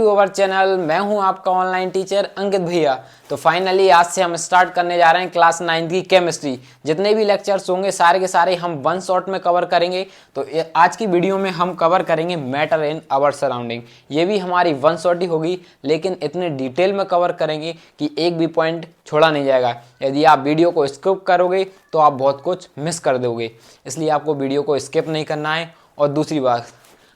To our channel. मैं हूं आपका ऑनलाइन टीचर अंकित भैया। तो फाइनली आज से हम स्टार्ट करने जा रहे हैं क्लास 9 की केमिस्ट्री। जितने भी लेक्चर्स होंगे सारे के सारे हम वन शॉट में कवर करेंगे। तो आज की वीडियो में हम कवर करेंगे मैटर इन आवर सराउंडिंग। ये भी हमारी वन शॉट ही होगी, लेकिन इतने डिटेल में कवर करेंगे कि एक भी पॉइंट छोड़ा नहीं जाएगा। यदि आप वीडियो को स्किप करोगे तो आप बहुत कुछ मिस कर दोगे, इसलिए आपको वीडियो को स्किप नहीं करना है। और दूसरी बात,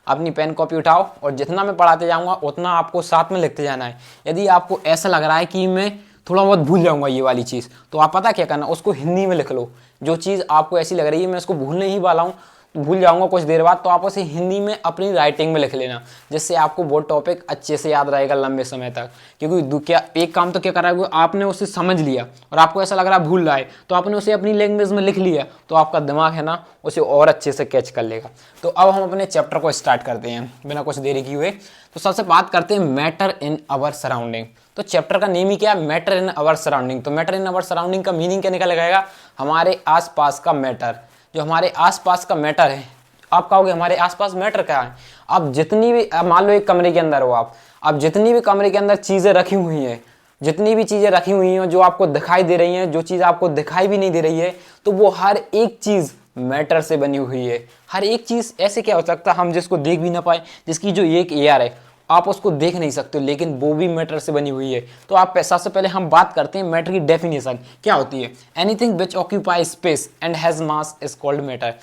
अपनी पेन कॉपी उठाओ और जितना मैं पढ़ाते जाऊंगा उतना आपको साथ में लिखते जाना है। यदि आपको ऐसा लग रहा है कि मैं थोड़ा बहुत भूल जाऊंगा ये वाली चीज़, तो आप पता क्या करना, उसको हिंदी में लिख लो। जो चीज़ आपको ऐसी लग रही है मैं उसको भूलने ही वाला हूँ, भूल जाऊंगा कुछ देर बाद, तो आप उसे हिंदी में अपनी राइटिंग में लिख लेना, जिससे आपको वो टॉपिक अच्छे से याद रहेगा लंबे समय तक। क्योंकि क्या एक काम तो क्या कराएगा, आपने उसे समझ लिया और आपको ऐसा लग रहा है भूल रहा है, तो आपने उसे अपनी लैंग्वेज में लिख लिया, तो आपका दिमाग है ना उसे और अच्छे से कैच कर लेगा। तो अब हम अपने चैप्टर को स्टार्ट करते हैं बिना कुछ देरी किए हुए। तो सबसे बात करते हैं मैटर इन आवर सराउंडिंग। तो चैप्टर का नेम ही क्या है, मैटर इन आवर सराउंडिंग। तो मैटर इन आवर सराउंडिंग का मीनिंग क्या निकल आएगा, हमारे आसपास का मैटर। जो हमारे आसपास का मैटर है, आप कहोगे हमारे आसपास मैटर क्या है। अब जितनी भी, मान लो एक कमरे के अंदर हो आप, अब जितनी भी कमरे के अंदर चीजें रखी हुई हैं, जितनी भी चीजें रखी हुई हैं जो आपको दिखाई दे रही हैं, जो चीज आपको दिखाई भी नहीं दे रही है, तो वो हर एक चीज मैटर से बनी हुई है। हर एक चीज ऐसे क्या हो सकता है हम जिसको देख भी ना पाए, जिसकी जो एक एयर है आप उसको देख नहीं सकते, लेकिन वो भी मैटर से बनी हुई है। तो आप सबसे पहले हम बात करते हैं मैटर की डेफिनेशन क्या होती है। Anything which occupy space and has mass is called matter.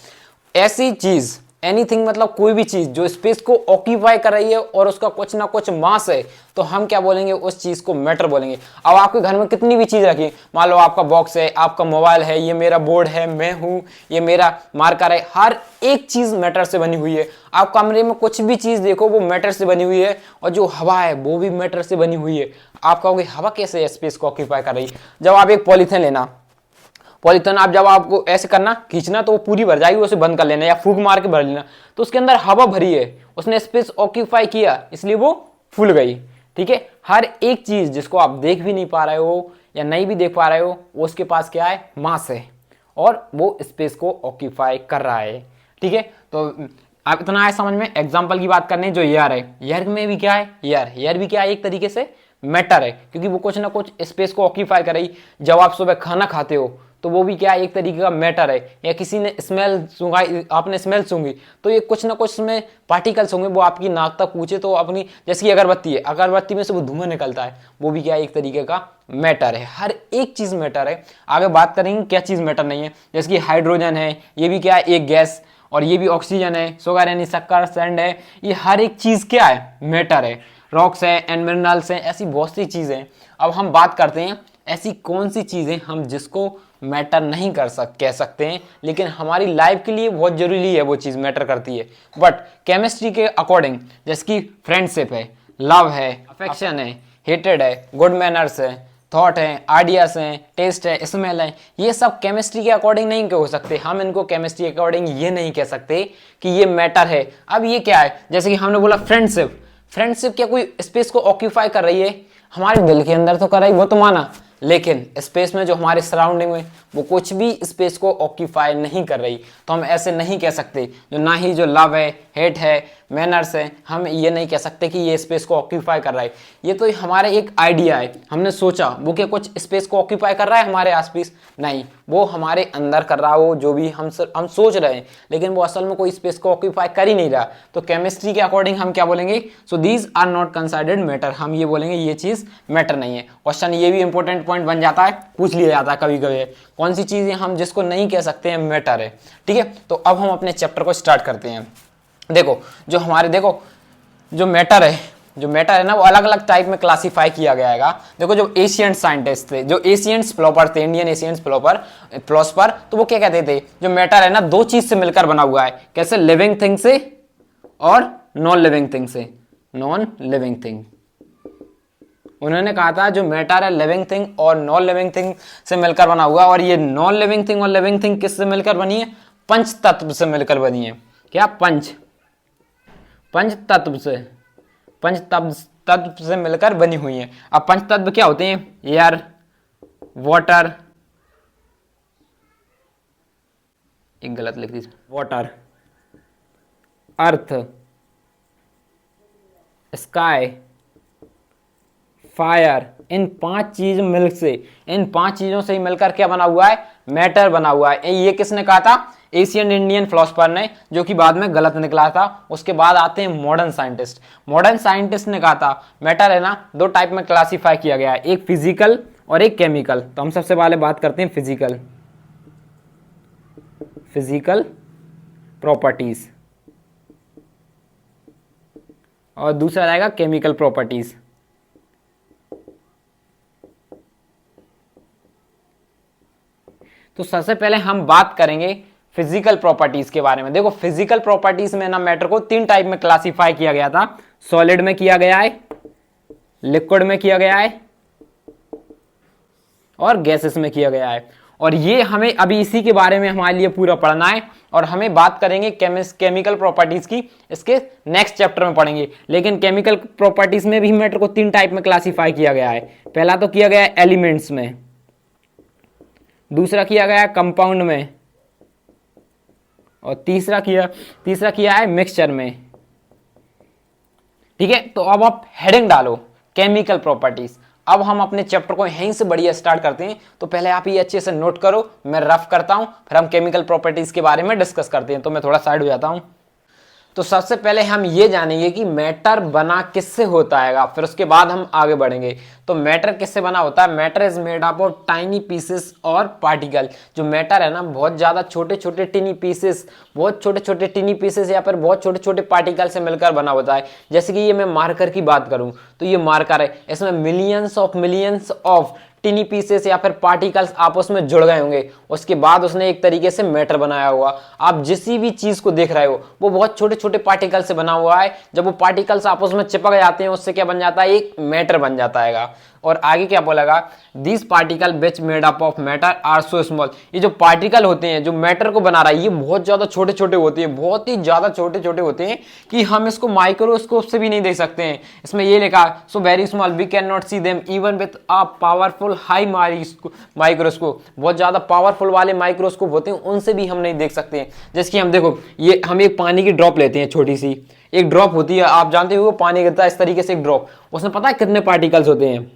ऐसी चीज, एनीथिंग मतलब कोई भी चीज जो स्पेस को ऑक्यूपाई कर रही है और उसका कुछ ना कुछ मास है, तो हम क्या बोलेंगे, उस चीज को मैटर बोलेंगे। अब आपके घर में कितनी भी चीज रखी, मान लो आपका बॉक्स है, आपका मोबाइल है, ये मेरा बोर्ड है, मैं हूं, ये मेरा मार्कर है, हर एक चीज मैटर से बनी हुई है। आप कमरे में कुछ भी चीज देखो वो मैटर से बनी हुई है, और जो हवा है वो भी मैटर से बनी हुई है। आप कहोगे हवा कैसे स्पेस को ऑक्यूपाई कर रही है। जब आप एक पॉलीथिन लेना, पॉलीथिन आप जब आपको ऐसे करना, खींचना, तो वो पूरी भर जाएगी, उसे बंद कर लेना या फूंक मार के भर लेना, तो उसके अंदर हवा भरी है, उसने स्पेस ऑक्यूपाई किया, इसलिए वो फूल गई। ठीक है, हर एक चीज जिसको आप देख भी नहीं पा रहे हो या नहीं भी देख पा रहे हो, उसके पास क्या है, मास है, और वो स्पेस को ऑक्यूपाई कर रहा है। ठीक है, तो आप इतना है समझ में। एग्जाम्पल की बात करने, जो एयर है, एयर में भी क्या है, एयर भी क्या है, एक तरीके से मैटर है, क्योंकि वो कुछ ना कुछ स्पेस को ऑक्यूपाई कर रही। जब आप सुबह खाना खाते हो तो वो भी क्या है, एक तरीके का मैटर है। या किसी ने स्मेल सूंघाई, आपने स्मेल सूंघी, तो ये कुछ ना कुछ उसमें पार्टिकल्स होंगे, वो आपकी नाक तक पूछे, तो अपनी, जैसे कि अगरबत्ती है, अगरबत्ती में से वो धुआं निकलता है, वो भी क्या है, एक तरीके का मैटर है। हर एक चीज मैटर है। आगे बात करेंगे क्या चीज मैटर नहीं है, जैसे कि हाइड्रोजन है, ये भी क्या है, एक गैस, और ये भी ऑक्सीजन है, शुगर यानी शक्कर, सैंड है, ये हर एक चीज क्या है, मैटर है। रॉक्स है एंड मिनरल्स हैं, ऐसी बहुत सी चीजें हैं। अब हम बात करते हैं ऐसी कौन सी चीजें हम जिसको मैटर नहीं कह सकते हैं, लेकिन हमारी लाइफ के लिए बहुत जरूरी है, वो चीज मैटर करती है। बट केमिस्ट्री के अकॉर्डिंग, जैसे कि फ्रेंडशिप है, लव है, अफेक्शन है, हेटेड है, गुड मैनर्स है, थॉट है, आइडियाज हैं, टेस्ट है, स्मेल है, ये सब केमिस्ट्री के अकॉर्डिंग नहीं हो सकते। हम इनको केमिस्ट्री के अकॉर्डिंग ये नहीं कह सकते कि ये मैटर है। अब ये क्या है, जैसे कि हमने बोला फ्रेंडशिप, फ्रेंडशिप क्या कोई स्पेस को ऑक्यूपाई कर रही है, हमारे दिल के अंदर तो कर रही, वो तो माना, लेकिन स्पेस में जो हमारे सराउंडिंग में वो कुछ भी स्पेस को ऑक्यूपाई नहीं कर रही। तो हम ऐसे नहीं कह सकते, जो ना ही जो लव है, हेट है, मैनर्स है, हम ये नहीं कह सकते कि ये स्पेस को ऑक्यूपाई कर रहा है। ये तो हमारे एक आइडिया है, हमने सोचा, वो क्या कुछ स्पेस को ऑक्यूपाई कर रहा है हमारे आसपास, नहीं, वो हमारे अंदर कर रहा हो जो भी हम सोच रहे हैं, लेकिन वो असल में कोई स्पेस को ऑक्यूपाई कर ही नहीं रहा। तो केमिस्ट्री के अकॉर्डिंग हम क्या बोलेंगे, so these are not considered matter, हम ये बोलेंगे ये चीज मैटर नहीं है। क्वेश्चन ये भी इंपॉर्टेंट पॉइंट बन जाता है, पूछ लिया जाता है कभी कभी, कौन सी चीजें हम जिसको नहीं कह सकते हैं मैटर है। ठीक है, तो अब हम अपने चैप्टर को स्टार्ट करते हैं। देखो जो हमारे, देखो जो मैटर है, जो मैटर है ना, वो अलग अलग टाइप में क्लासिफाई किया गया है। देखो जो एशियंट साइंटिस्ट थे, जो एशियंट्स फिलोसफर थे, इंडियन एशियंट्स फिलोसफर, तो वो क्या कहते थे, जो मैटर है ना दो चीज से मिलकर बना हुआ है। कैसे, लिविंग थिंग से और नॉन लिविंग थिंग से। नॉन लिविंग थिंग, उन्होंने कहा था जो मैटर है लिविंग थिंग और नॉन लिविंग थिंग से मिलकर बना हुआ। और ये नॉन लिविंग थिंग और लिविंग थिंग किससे मिलकर बनी है, पंच तत्व से मिलकर बनी है। क्या, पंच तत्व से, पंच तत्व से मिलकर बनी हुई है। अब पंच तत्व क्या होते हैं, एयर, वाटर, एक गलत लिख दी, वाटर, अर्थ, स्काई, फायर, इन 5 चीज मिल से, इन 5 चीजों से ही मिलकर क्या बना हुआ है, मैटर बना हुआ है। ये किसने कहा था, एशियन इंडियन फिलोसफर ने, जो कि बाद में गलत निकला था। उसके बाद आते हैं मॉडर्न साइंटिस्ट। मॉडर्न साइंटिस्ट ने कहा था मैटर है ना 2 टाइप में क्लासीफाई किया गया है, एक फिजिकल और एक केमिकल। तो हम सबसे पहले बात करते हैं फिजिकल, फिजिकल प्रॉपर्टीज, और दूसरा रहेगा केमिकल प्रॉपर्टीज। तो सबसे पहले हम बात करेंगे फिजिकल प्रॉपर्टीज के बारे में। देखो फिजिकल प्रॉपर्टीज में ना मैटर को 3 टाइप में क्लासिफाई किया गया था, सॉलिड में किया गया है, लिक्विड में किया गया है, और गैसेस में किया गया है। और ये हमें अभी इसी के बारे में हमारे लिए पूरा पढ़ना है, और हमें बात करेंगे केमिकल प्रॉपर्टीज की, इसके नेक्स्ट चैप्टर में पढ़ेंगे। लेकिन केमिकल प्रॉपर्टीज में भी मैटर को 3 टाइप में क्लासिफाई किया गया है। पहला तो किया गया है एलिमेंट्स में, दूसरा किया गया है कंपाउंड में, और तीसरा किया है मिक्सचर में। ठीक है, तो अब आप हेडिंग डालो केमिकल प्रॉपर्टीज। अब हम अपने चैप्टर को यहीं से बढ़िया स्टार्ट करते हैं। तो पहले आप ये अच्छे से नोट करो, मैं रफ करता हूं, फिर हम केमिकल प्रॉपर्टीज के बारे में डिस्कस करते हैं। तो मैं थोड़ा साइड हो जाता हूं। तो सबसे पहले हम ये जानेंगे कि मैटर बना किससे होता है, फिर उसके बाद हम आगे बढ़ेंगे। तो मैटर किससे बना होता है, matter is made up of tiny pieces और पार्टिकल। जो मैटर है ना बहुत ज्यादा छोटे छोटे टिनी पीसेस, बहुत छोटे छोटे टिनी पीसेस या फिर बहुत छोटे छोटे पार्टिकल से मिलकर बना होता है। जैसे कि ये मैं मार्कर की बात करूं तो ये मार्कर है, इसमें मिलियंस ऑफ टिनी पीसेस या फिर पार्टिकल्स आपस में जुड़ गए होंगे, उसके बाद उसने एक तरीके से मैटर बनाया हुआ। आप जिस भी चीज को देख रहे हो वो बहुत छोटे छोटे पार्टिकल से बना हुआ है। जब वो पार्टिकल्स आपस में चिपक जाते हैं उससे क्या बन जाता है, एक मैटर बन जाता है। और आगे क्या बोलेगा, this particle which made up of matter are so small. ये जो पार्टिकल होते हैं जो मैटर को बना रहा है, ये बहुत ज्यादा छोटे छोटे होते हैं, बहुत ही ज्यादा छोटे छोटे होते हैं कि हम इसको माइक्रोस्कोप से भी नहीं देख सकते हैं। इसमें ये लिखा so very small we can not see them even with a powerful high microscope. बहुत ज्यादा पावरफुल वाले माइक्रोस्कोप होते हैं, उनसे भी हम नहीं देख सकते हैं। जैसे कि हम देखो, ये हम एक पानी की ड्रॉप लेते हैं, छोटी सी एक ड्रॉप होती है, आप जानते हो पानी गिरता है इस तरीके से एक ड्रॉप, उसमें पता है कितने पार्टिकल्स होते हैं,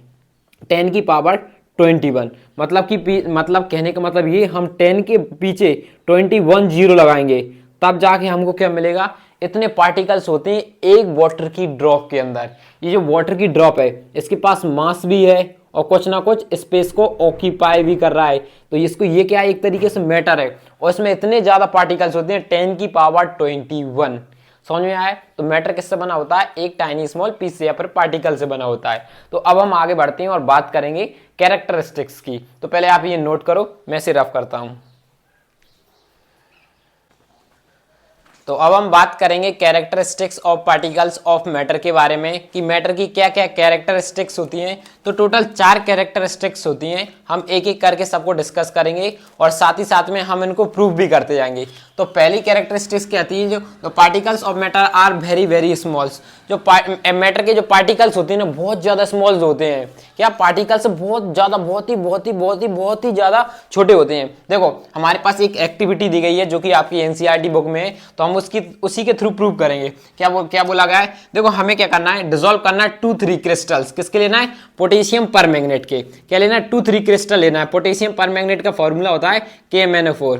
10 की पावर 21। मतलब कहने का मतलब ये, हम 10 के पीछे 21 जीरो लगाएंगे तब जाके हमको क्या मिलेगा, इतने पार्टिकल्स होते हैं एक वाटर की ड्रॉप के अंदर। ये जो वाटर की ड्रॉप है इसके पास मास भी है और कुछ ना कुछ स्पेस को ऑक्यूपाई भी कर रहा है। तो इसको ये क्या है, एक तरीके से मैटर है, और इसमें इतने ज्यादा पार्टिकल्स होते हैं 10 की पावर 21। समझ में आया। तो मैटर किससे बना होता है, एक टाइनी स्मॉल पीस से या फिर पार्टिकल से बना होता है। तो अब हम आगे बढ़ते हैं और बात करेंगे कैरेक्टरिस्टिक्स की। तो पहले आप ये नोट करो, मैं इसे रफ करता हूं। तो अब हम बात करेंगे characteristics of particles of matter के बारे में, कि मैटर की क्या क्या कैरेक्टरिस्टिक्स होती हैं। तो टोटल 4 कैरेक्टरिस्टिक्स होती हैं, हम एक एक करके सबको डिस्कस करेंगे और साथ ही साथ में हम इनको प्रूव भी करते जाएंगे। तो पहली कैरेक्टरिस्टिक्स क्या आती है, जो particles of matter are very very smalls. जो मैटर के जो पार्टिकल्स होते हैं ना बहुत ज्यादा स्मॉल्स होते हैं। क्या पार्टिकल्स बहुत ज्यादा बहुत ही ज्यादा छोटे होते हैं। देखो हमारे पास एक एक्टिविटी दी गई है जो कि आपकी एनसीईआरटी बुक में है, तो हम उसी के थ्रू प्रूव करेंगे। क्या बोला गया है, देखो हमें क्या करना है, डिसॉल्व करना है 2-3 क्रिस्टल्स। किसके लेना है, पोटेशियम परमैंगनेट के। क्या लेना है, 2-3 क्रिस्टल लेना है। पोटेशियम परमैंगनेट का फॉर्मूला होता है KMnO4।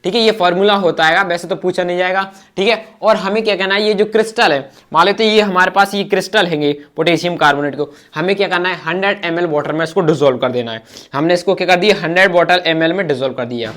ठीक है, ये फॉर्मूला होता है, वैसे तो पूछा नहीं जाएगा। ठीक है, और हमें क्या करना है, ये जो क्रिस्टल है, मान लेते हैं ये हमारे पास ये क्रिस्टल हैंगे पोटेशियम कार्बोनेट को, हमें क्या करना है 100 ml वाटर में इसको डिसॉल्व कर देना है। हमने इसको क्या कर दिया, 100 बॉटल ml में डिसॉल्व कर दिया।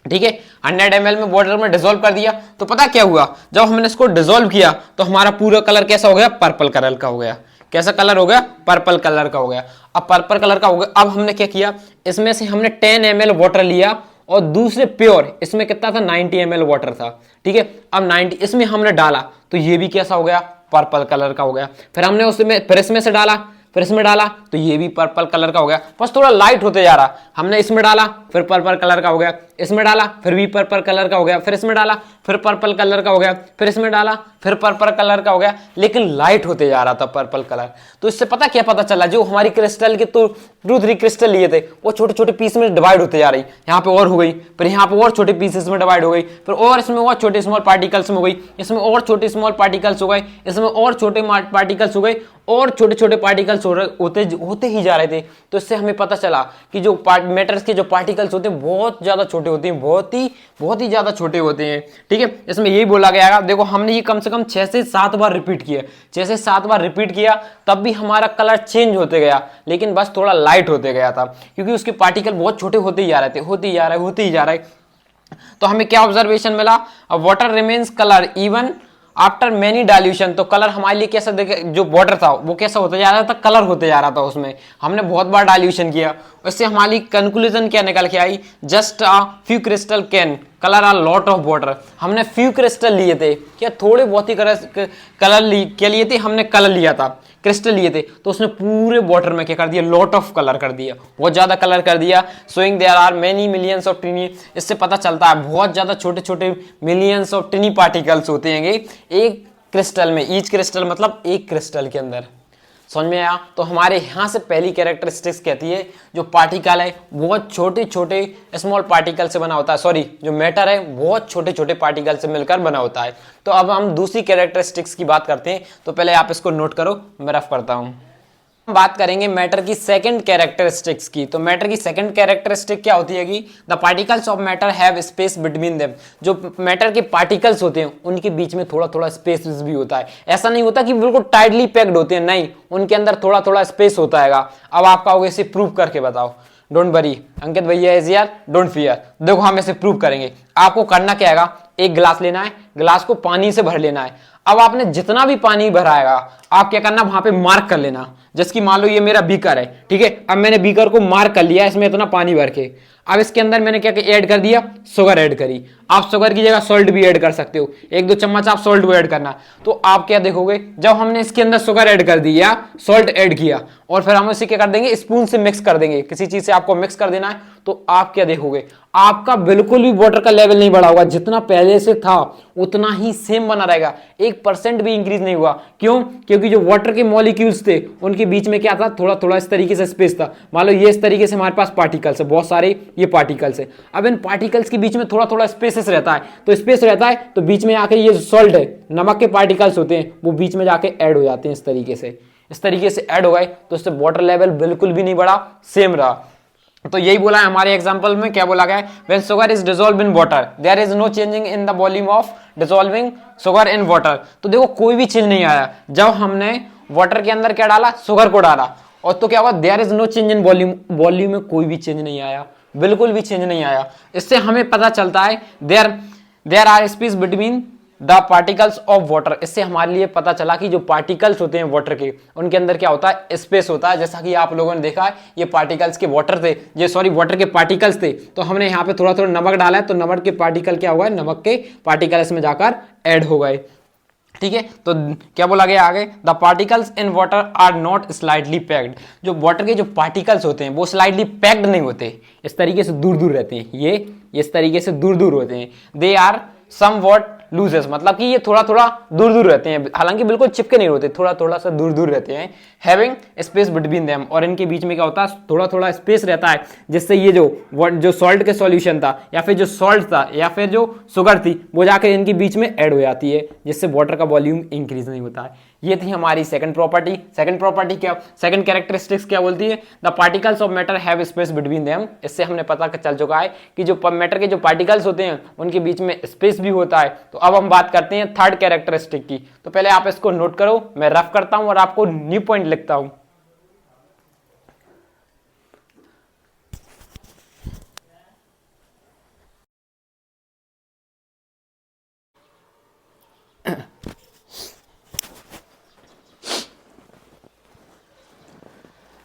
ठीक है, 100 ml में वाटर में डिसॉल्व कर दिया। तो पता क्या हुआ, जब हमने इसको डिसॉल्व किया तो हमारा पूरा कलर कैसा हो गया, पर्पल कलर का हो गया। कैसा कलर हो गया, पर्पल कलर का हो गया। अब पर्पल कलर का हो गया, अब हमने क्या किया, इसमें से हमने 10 ml वाटर लिया और दूसरे प्योर, इसमें कितना था 90 ml वाटर था। ठीक है, अब 90 इसमें हमने डाला तो ये भी कैसा हो गया, पर्पल कलर का हो गया। फिर हमने उसमें फिर इसमें से डाला, फिर इसमें डाला तो ये भी पर्पल कलर का हो गया, बस थोड़ा लाइट होते जा रहा। हमने इसमें डाला फिर पर्पल कलर का हो गया, इसमें डाला फिर भी पर्पल कलर का हो गया, फिर इसमें डाला फिर पर्पल कलर का हो गया, फिर इसमें डाला फिर पर्पल कलर का हो गया, लेकिन लाइट होते जा रहा था पर्पल कलर। तो इससे पता क्या पता चला, जो हमारी क्रिस्टल के तो 2-3 क्रिस्टल लिए थे वो छोटे छोटे पीस में डिवाइड होते जा रही। यहाँ पे और हो गई, फिर यहाँ पे और छोटे पीसेस में डिवाइड हो गई, फिर और इसमें और छोटे स्मॉल पार्टिकल्स में हो गई, इसमें और छोटे स्मॉल पार्टिकल्स हो गए, इसमें और छोटे पार्टिकल्स हो गए, और छोटे छोटे पार्टिकल्स होते ही जा रहे थे। तो इससे हमें पता चला कि जो मैटर्स के जो पार्टिकल्स होते हैं बहुत ज़्यादा छोटे होते हैं, बहुत ही ज़्यादा छोटे होते हैं। ठीक है, इसमें यही बोला गया, देखो हमने ये कम से कम 6 से 7 बार रिपीट किया, 6 से 7 बार रिपीट किया, तब भी हमारा कलर चेंज होते गया, लेकिन बस थोड़ा लाइट होते गया था, क्योंकि उसके पार्टिकल बहुत छोटे होते ही जा रहे थे, होते ही जा रहे। तो हमें क्या ऑब्जर्वेशन मिला, water remains colour even after many dilution. तो कलर हमारे लिए कैसा देखे, जो वाटर था वो कैसा होता जा रहा था, कलर होते जा रहा था, उसमें हमने बहुत बार डाइल्यूशन किया। उससे हमारी कंक्लूजन क्या निकल के आई, just a few crystal can colour a lot of water. हमने फ्यू क्रिस्टल लिए थे, क्या थोड़े बहुत ही कलर क्या लिए थे, हमने कलर लिया था, क्रिस्टल लिए थे, तो उसने पूरे वाटर में क्या कर दिया, लॉट ऑफ कलर कर दिया, बहुत ज्यादा कलर कर दिया। Showing there are many millions of tiny. इससे पता चलता है बहुत ज्यादा छोटे छोटे मिलियंस ऑफ टिनी पार्टिकल्स होते हैं एक क्रिस्टल में, ईच क्रिस्टल मतलब एक क्रिस्टल के अंदर। समझ में आया। तो हमारे यहाँ से पहली कैरेक्टरिस्टिक्स कहती है जो पार्टिकल है बहुत छोटे छोटे स्मॉल पार्टिकल से बना होता है, सॉरी जो मैटर है बहुत छोटे छोटे पार्टिकल से मिलकर बना होता है। तो अब हम दूसरी कैरेक्टरिस्टिक्स की बात करते हैं, तो पहले आप इसको नोट करो, मैं रफ करता हूँ। बात करेंगे मैटर की सेकंड कैरेक्टरिस्टिक्स की। तो मैटर की सेकंड कैरेक्टरिस्टिक क्या होती है कि the particles of matter have space between them. जो मैटर के पार्टिकल्स होते हैं उनके बीच में थोड़ा थोड़ा स्पेस भी होता है। ऐसा नहीं होता कि बिल्कुल टाइटली पैक्ड होते हैं, नहीं, उनके अंदर थोड़ा थोड़ा स्पेस होता है। अब आप कहोगे इसे प्रूव करके बताओ। डोंट वरी अंकित भैया इज हियर, डोंट फियर। देखो हम इसे प्रूव करेंगे। आपको करना क्या है, एक गिलास लेना है, गिलास को पानी से भर लेना है। अब आपने जितना भी पानी भराएगा आप क्या करना, वहां पे मार्क कर लेना। जैसे कि मान लो ये मेरा बीकर है, ठीक है, अब मैंने बीकर को मार्क कर लिया, इसमें इतना पानी भर के। अब इसके अंदर मैंने क्या ऐड कर दिया, शुगर ऐड करी। आप शुगर की जगह सॉल्ट भी ऐड कर सकते हो, 1-2 चम्मच आप सॉल्ट भी ऐड करना। तो आप क्या देखोगे, जब हमने इसके अंदर शुगर ऐड कर दी या सॉल्ट ऐड किया और फिर हम इसे क्या कर देंगे, स्पून से मिक्स कर देंगे, किसी चीज से आपको मिक्स कर देना है, तो आप क्या देखोगे, आपका बिल्कुल भी वाटर का लेवल नहीं बढ़ा होगा, जितना पहले से था उतना ही सेम बना रहेगा, 1% भी इंक्रीज नहीं हुआ। क्यों? क्योंकि जो वाटर के मॉलिक्यूल्स थे उनके बीच में क्या था, थोड़ा थोड़ा इस तरीके से स्पेस था। मान लो ये इस तरीके से हमारे पास पार्टिकल्स है, बहुत सारे ये पार्टिकल्स है। अब इन पार्टिकल्स के बीच में थोड़ा थोड़ा स्पेसेस रहता है, तो स्पेस रहता है तो बीच में आके ये सॉल्ट है, नमक के पार्टिकल्स होते हैं, वो बीच में जाके ऐड हो जाते हैं। इस तरीके से ऐड हो गए तो इससे वाटर लेवल बिल्कुल भी नहीं बढ़ा, सेम रहा। तो यही बोला है हमारे एग्जांपल में, क्या बोला गया है, when sugar is dissolve in water there is no changing in the volume of dissolving sugar in water. तो देखो कोई भी चेंज नहीं आया जब हमने वाटर के अंदर क्या डाला, शुगर को डाला, और तो क्या हुआ, there is no change in volume, volume में कोई भी चेंज नहीं आया, बिल्कुल भी चेंज नहीं आया। इससे हमें पता चलता है there are space between the particles of water. इससे हमारे लिए पता चला कि जो पार्टिकल्स होते हैं वाटर के, उनके अंदर क्या होता है, स्पेस होता है। जैसा कि आप लोगों ने देखा है, ये पार्टिकल्स के वाटर थे, ये सॉरी वाटर के पार्टिकल्स थे, तो हमने यहाँ पे थोड़ा थोड़ा नमक डाला है, तो नमक के पार्टिकल क्या हुआ है, नमक के पार्टिकल इसमें जाकर ऐड हो गए। ठीक है, तो क्या बोला गया आगे, the particles in water are not slightly packed. जो वाटर के जो पार्टिकल्स होते हैं वो स्लाइडली पैक्ड नहीं होते, इस तरीके से दूर दूर रहते हैं, ये इस तरीके से दूर दूर होते हैं। दे आर समवॉट लूजेस, मतलब कि ये थोड़ा थोड़ा दूर दूर रहते हैं, हालांकि बिल्कुल चिपके नहीं होते, थोड़ा थोड़ा सा दूर दूर रहते हैं। हैविंग स्पेस बिटवीन देम, और इनके बीच में क्या होता है, थोड़ा थोड़ा स्पेस रहता है, जिससे ये जो सॉल्ट के सॉल्यूशन था, या फिर जो सॉल्ट था, या फिर जो शुगर थी, वो जाकर इनके बीच में ऐड हो जाती है, जिससे वाटर का वॉल्यूम इंक्रीज नहीं होता है। ये थी हमारी सेकंड प्रॉपर्टी। सेकंड प्रॉपर्टी क्या, सेकंड कैरेक्टरिस्टिक्स क्या बोलती है, the particles of matter have space between them. इससे हमने पता चल चुका है कि जो मैटर के जो पार्टिकल्स होते हैं उनके बीच में स्पेस भी होता है। तो अब हम बात करते हैं थर्ड कैरेक्टरिस्टिक की। तो पहले आप इसको नोट करो, मैं रफ करता हूं और आपको न्यू पॉइंट लिखता हूं।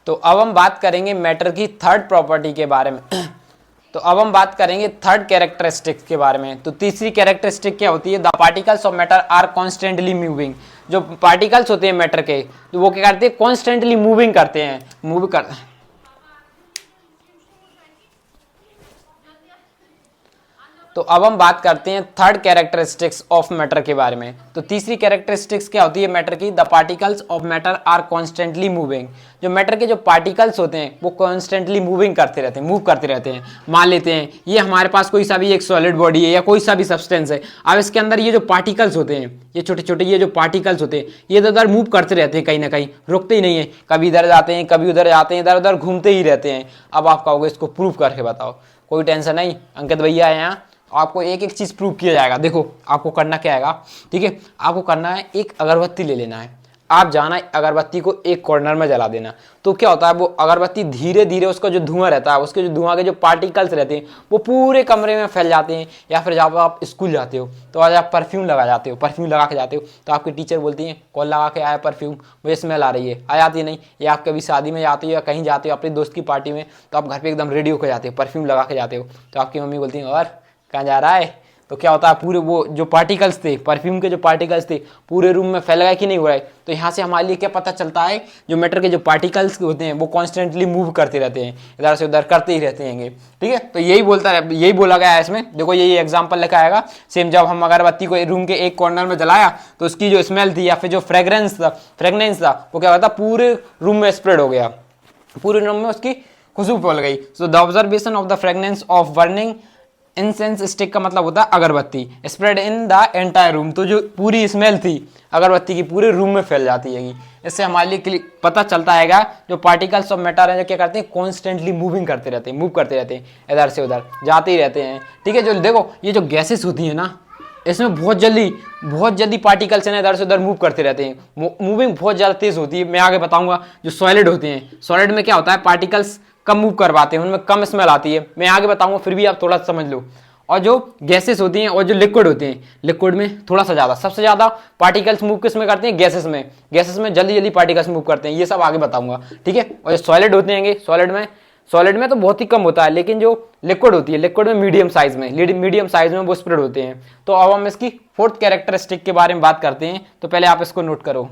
तो अब हम बात करेंगे मैटर की थर्ड प्रॉपर्टी के बारे में। तो अब हम बात करेंगे थर्ड कैरेक्टरिस्टिक के बारे में। तो तीसरी कैरेक्टरिस्टिक क्या होती है, the particles of matter are constantly moving. जो पार्टिकल्स होते हैं मैटर के, तो वो क्या करते हैं, कॉन्स्टेंटली मूविंग करते हैं, मूव कर तो अब हम बात करते हैं थर्ड कैरेक्टरिस्टिक्स ऑफ मैटर के बारे में। तो तीसरी कैरेक्टरिस्टिक्स क्या होती है मैटर की? The particles of matter are constantly moving. जो मैटर के जो पार्टिकल्स होते हैं वो कॉन्स्टेंटली मूविंग करते रहते हैं, मूव करते रहते हैं। मान लेते हैं ये हमारे पास कोई सा भी एक सॉलिड बॉडी है या कोई सा भी सब्सटेंस है, अब इसके अंदर ये जो पार्टिकल्स होते हैं, ये छोटे छोटे ये जो पार्टिकल्स होते हैं, ये इधर उधर मूव करते रहते हैं, कहीं ना कहीं रुकते ही नहीं है, कभी इधर जाते हैं कभी उधर जाते हैं, इधर उधर घूमते ही रहते हैं। अब आप कहोगे इसको प्रूव करके बताओ। कोई टेंशन नहीं, अंकित भैया है यहाँ, आपको एक एक चीज प्रूव किया जाएगा। देखो आपको करना क्या आएगा, ठीक है, आपको करना है एक अगरबत्ती ले लेना है, आप जाना है अगरबत्ती को एक कॉर्नर में जला देना। तो क्या होता है, वो अगरबत्ती धीरे धीरे उसका जो धुआं रहता है, उसके जो धुआं के जो पार्टिकल्स रहते हैं वो पूरे कमरे में फैल जाते हैं। या फिर जब आप स्कूल जाते हो तो आज आप परफ्यूम लगा जाते हो, परफ्यूम लगा के जाते हो तो आपकी टीचर बोलती है कौन लगा के आया परफ्यूम, मुझे स्मेल आ रही है, आ जाती है नहीं। या आप कभी शादी में जाते हो या कहीं जाते हो अपने दोस्त की पार्टी में, तो आप घर पर एकदम रेडी होकर जाते हो, परफ्यूम लगा के जाते हो, तो आपकी मम्मी बोलती है और कहाँ जा रहा है? तो क्या होता है, पूरे वो जो पार्टिकल्स थे, परफ्यूम के जो पार्टिकल्स थे पूरे रूम में फैल गए कि नहीं हो रहा है। तो यहाँ से हमारे लिए क्या पता चलता है, जो मैटर के जो पार्टिकल्स होते हैं वो कॉन्स्टेंटली मूव करते रहते हैं, इधर से उधर करते ही रहते हैं, ठीक है। तो यही बोला गया है इसमें। देखो यही एग्जाम्पल लिखा आएगा सेम, जब हम अगरबत्ती को रूम के एक कॉर्नर में जलाया तो उसकी जो स्मेल थी या फिर जो फ्रेगरेंस था वो क्या होता पूरे रूम में स्प्रेड हो गया, पूरे रूम में उसकी खुशबू फैल गई। So the observation of the fragrance of burning incense stick का मतलब होता है अगरबत्ती, spread in the entire room. तो जो पूरी स्मेल थी अगरबत्ती की पूरे रूम में फैल जाती है। इससे हमारे लिए पता चलता है जो पार्टिकल्स ऑफ मैटर है जो क्या करते हैं, कॉन्स्टेंटली मूविंग करते रहते हैं, मूव करते रहते हैं, इधर से उधर जाते ही रहते हैं, ठीक है। जो देखो ये जो गैसेस होती है ना, इसमें बहुत जल्दी पार्टिकल्स है ना इधर से उधर मूव करते रहते हैं, मूविंग बहुत ज़्यादा तेज होती है। मैं आगे बताऊंगा। जो सॉलिड होते हैं, सॉलिड में क्या होता है, पार्टिकल्स कम मूव कर पाते हैं, उनमें कम स्मेल आती है। मैं आगे बताऊंगा, फिर भी आप थोड़ा समझ लो। और जो गैसेस होती हैं और जो लिक्विड होते हैं, लिक्विड में थोड़ा सा ज़्यादा, सबसे ज़्यादा पार्टिकल्स मूव किस में करते हैं, गैसेस में। गैसेस में जल्दी पार्टिकल्स मूव करते हैं, ये सब आगे बताऊंगा, ठीक है। और जो सॉलिड होते हैं, सॉलिड में तो बहुत ही कम होता है, लेकिन जो लिक्विड होती है, लिक्विड में मीडियम साइज में वो स्प्रेड होते हैं। तो अब हम इसकी फोर्थ कैरेक्टरिस्टिक के बारे में बात करते हैं। तो पहले आप इसको नोट करो।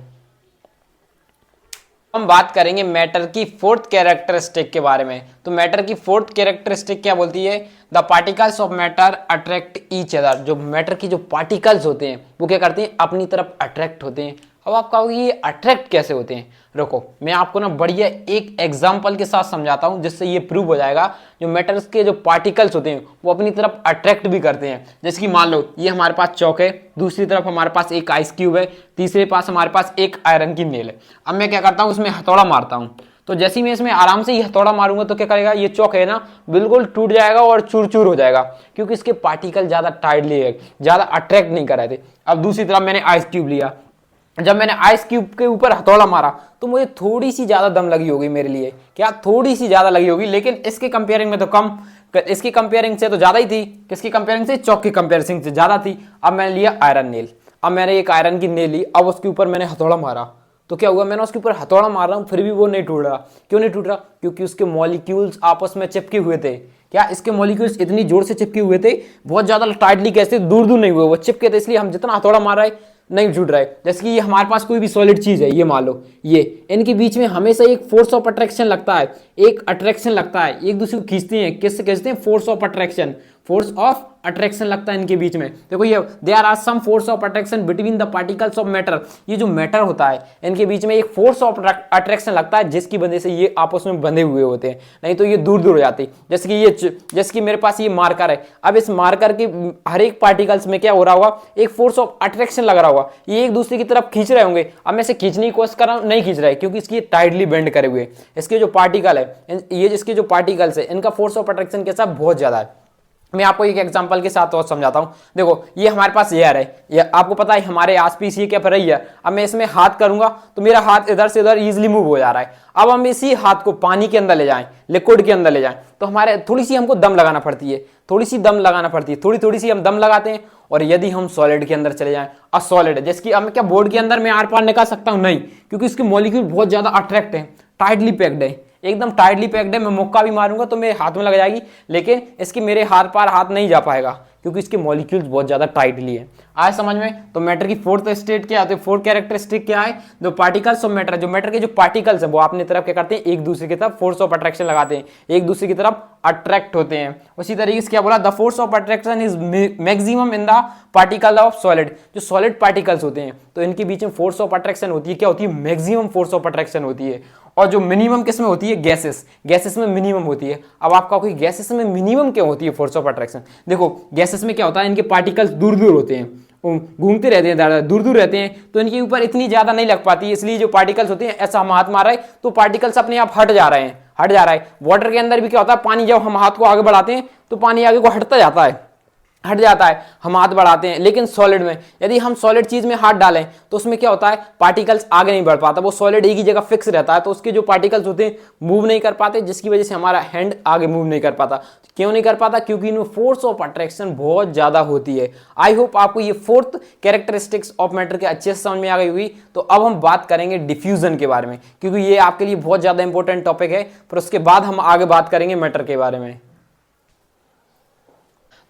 हम बात करेंगे मैटर की फोर्थ कैरेक्टरिस्टिक के बारे में। तो मैटर की फोर्थ कैरेक्टरिस्टिक क्या बोलती है, the particles of matter attract each other. जो मैटर की जो पार्टिकल्स होते हैं वो क्या करते हैं, अपनी तरफ अट्रैक्ट होते हैं। अब आप कहोगे ये अट्रैक्ट कैसे होते हैं, रुको मैं आपको ना बढ़िया एक एग्जांपल के साथ समझाता हूं, जिससे ये प्रूव हो जाएगा। जो मैटर्स के जो पार्टिकल्स होते हैं वो अपनी तरफ अट्रैक्ट भी करते हैं। जैसे कि मान लो ये हमारे पास चौक है, दूसरी तरफ हमारे पास एक आइस क्यूब है, तीसरे पास हमारे पास एक आयरन की नेल है। अब मैं क्या करता हूँ, उसमें हथौड़ा मारता हूँ। तो जैसे ही मैं इसमें आराम से ये हथौड़ा मारूंगा तो क्या करेगा, ये चौक है ना बिल्कुल टूट जाएगा और चूर चूर हो जाएगा, क्योंकि इसके पार्टिकल ज्यादा टाइटली है, ज्यादा अट्रैक्ट नहीं कर रहे थे। अब दूसरी तरफ मैंने आइस क्यूब लिया, जब मैंने आइस क्यूब के ऊपर हथौड़ा मारा तो मुझे थोड़ी सी ज्यादा दम लगी होगी, मेरे लिए क्या थोड़ी सी ज्यादा लगी होगी, लेकिन इसके कंपेयरिंग में तो कम, इसकी कंपेयरिंग से तो ज्यादा ही थी। किसकी कंपेयरिंग से, चौक की कंपेयरिंग से ज्यादा थी। अब मैंने लिया आयरन नेल, अब मैंने एक आयरन की नेल ली, अब उसके ऊपर मैंने हथौड़ा मारा तो क्या हुआ, मैंने उसके ऊपर हथौड़ा मार रहा हूं फिर भी वो नहीं टूट रहा। क्यों नहीं टूट रहा, क्योंकि उसके मॉलिक्यूल्स आपस में चिपके हुए थे। क्या इसके मॉलिक्यूल्स इतनी जोर से चिपके हुए थे, बहुत ज्यादा टाइटली कैसे दूर नहीं हुए, वो चिपके थे, इसलिए हम जितना हथौड़ा मार रहा है नहीं छूट रहा है। जैसे कि ये हमारे पास कोई भी सॉलिड चीज है, ये मान लो ये, इनके बीच में हमेशा एक फोर्स ऑफ अट्रैक्शन लगता है, एक अट्रैक्शन लगता है, एक दूसरे को खींचते हैं। किससे खींचते हैं, force of attraction, force of attraction लगता है इनके बीच में। देखो ये there are some force of attraction between the particles of matter. ये जो मैटर होता है इनके बीच में एक फोर्स ऑफ अट्रैक्शन लगता है, जिसकी वजह से ये आपस में बंधे हुए होते हैं, नहीं तो ये दूर हो जाते। जैसे कि मेरे पास ये मार्कर है, अब इस मार्कर के हर एक पार्टिकल्स में क्या हो रहा होगा, एक फोर्स ऑफ अट्रैक्शन लग रहा होगा, ये एक दूसरे की तरफ खींच रहे होंगे। अब मैं इसे खींचने की कोशिश कर रहा हूं, नहीं खींच रहा है, क्योंकि इसकी टाइटली बेंड करे हुए। इसके जो पार्टिकल है, ये जिसके जो पार्टिकल्स है, इनका फोर्स ऑफ अट्रैक्शन कैसा, बहुत ज्यादा है। मैं आपको एक एग्जांपल के साथ और समझाता हूं। देखो ये हमारे पास एयर है, ये आपको पता है हमारे आसपास ये क्या पर रही है। अब मैं इसमें हाथ करूंगा तो मेरा हाथ इधर से उधर इजीली मूव हो जा रहा है। अब हम इसी हाथ को पानी के अंदर ले जाएं, लिक्विड के अंदर ले जाएं, तो हमारे थोड़ी सी हमको दम लगाना पड़ती है, थोड़ी थोड़ी सी हम दम लगाते हैं। और यदि हम सॉलिड के अंदर चले जाएं, असॉलिड, जैसे कि अब क्या बोर्ड के अंदर मैं आर पार निकाल सकता हूं, नहीं, क्योंकि इसके मॉलिक्यूल बहुत ज्यादा अट्रैक्ट है, टाइटली पैक्ड है, एकदम टाइटली पैक्ड है। मैं मुक्का भी मारूंगा तो मेरे हाथ में लग जाएगी, लेकिन इसकी मेरे हाथ पार हाथ नहीं जा पाएगा। क्योंकि इसके मॉलिक्यूल्स बहुत ज़्यादा टाइटली है। आए समझ में? तो मैटर की फोर्थ स्टेट क्या है, फोर्थ कैरेक्टरिस्टिक क्या है, जो पार्टिकल्स ऑफ मैटर, जो मैटर के जो पार्टिकल्स हैं वो अपनी तरफ क्या करते हैं, एक दूसरे की तरफ फोर्स ऑफ अट्रैक्शन लगाते हैं, एक दूसरे की तरफ अट्रैक्ट होते हैं। उसी तरीके से क्या बोला, the force of attraction is maximum in the particle of solid. जो सॉलिड पार्टिकल्स होते हैं तो इनके बीच में फोर्स ऑफ अट्रैक्शन होती है, क्या होती है, मैक्सिमम फोर्स ऑफ अट्रैक्शन होती है। और जो मिनिमम किस में होती है, गैसेस, गैसेस में मिनिमम होती है। अब आपका कोई गैसेस में मिनिमम क्या होती है फोर्स ऑफ अट्रैक्शन, देखो गैसेस में क्या होता है, इनके पार्टिकल्स दूर दूर होते हैं, घूमते रहते हैं, दूर दूर रहते हैं, तो इनके ऊपर इतनी ज्यादा नहीं लग पाती, इसलिए जो पार्टिकल्स होते हैं, ऐसा हम हाथ मार रहे हैं तो पार्टिकल्स अपने आप हट जा रहे हैं, हट जा रहा है। वाटर के अंदर भी क्या होता है, पानी जब हम हाथ को आगे बढ़ाते हैं तो पानी आगे को हटता जाता है, हट जाता है, हम हाथ बढ़ाते हैं। लेकिन सॉलिड में यदि हम सॉलिड चीज में हाथ डालें तो उसमें क्या होता है, पार्टिकल्स आगे नहीं बढ़ पाता, वो सॉलिड एक ही जगह फिक्स रहता है, तो उसके जो पार्टिकल्स होते हैं मूव नहीं कर पाते, जिसकी वजह से हमारा हैंड आगे मूव नहीं कर पाता। क्यों नहीं कर पाता, क्योंकि इनमें फोर्स ऑफ अट्रैक्शन बहुत ज्यादा होती है। आई होप आपको ये फोर्थ कैरेक्टरिस्टिक्स ऑफ मैटर के अच्छे से समझ में आ गई हुई। तो अब हम बात करेंगे डिफ्यूजन के बारे में, क्योंकि ये आपके लिए बहुत ज्यादा इंपॉर्टेंट टॉपिक है। फिर उसके बाद हम आगे बात करेंगे मैटर के बारे में।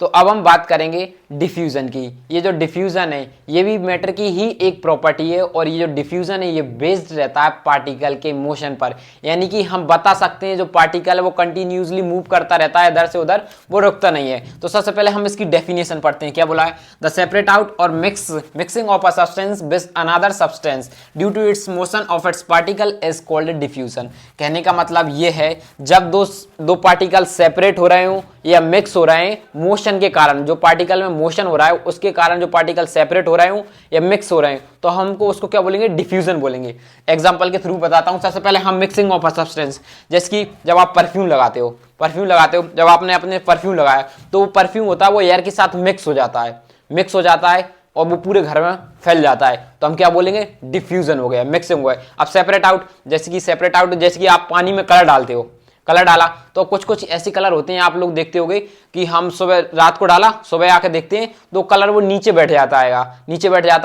तो अब हम बात करेंगे डिफ्यूजन की। ये जो डिफ्यूजन है ये भी मैटर की ही एक प्रॉपर्टी है, और ये जो डिफ्यूजन है ये बेस्ड रहता है पार्टिकल के मोशन पर। यानी कि हम बता सकते हैं जो पार्टिकल है वो कंटिन्यूसली मूव करता रहता है इधर से उधर, वो रुकता नहीं है। तो सबसे पहले हम इसकी डेफिनेशन पढ़ते हैं। क्या बोला है, द सेपरेट आउट और mixing of a substance with another substance due to its motion of its particle is called diffusion. कहने का मतलब ये है, जब दो पार्टिकल सेपरेट हो रहे हो या मिक्स हो रहे हैं मोशन के कारण, जो पार्टिकल में मोशन हो रहा है उसके कारण जो पार्टिकल सेपरेट हो रहे हो या मिक्स हो रहे हैं, तो हमको उसको क्या बोलेंगे, डिफ्यूजन बोलेंगे। एग्जांपल के थ्रू बताता हूं। सबसे पहले हम मिक्सिंग ऑफ अ सब्सटेंस, जैसे कि जब आप परफ्यूम लगाते हो, जब आपने अपने परफ्यूम लगाया तो वो परफ्यूम होता है वो एयर के साथ मिक्स हो जाता है और वो पूरे घर में फैल जाता है, तो हम क्या बोलेंगे, डिफ्यूजन हो गया, मिक्सिंग हो गया। अब सेपरेट आउट, जैसे कि आप पानी में कलर डालते हो, कलर डाला तो कुछ ऐसे कलर होते हैं, आप लोग देखते होंगे कि हम सुबह रात को डाला, सुबह आके देखते हैं तो कलर वो नीचे बैठ जाता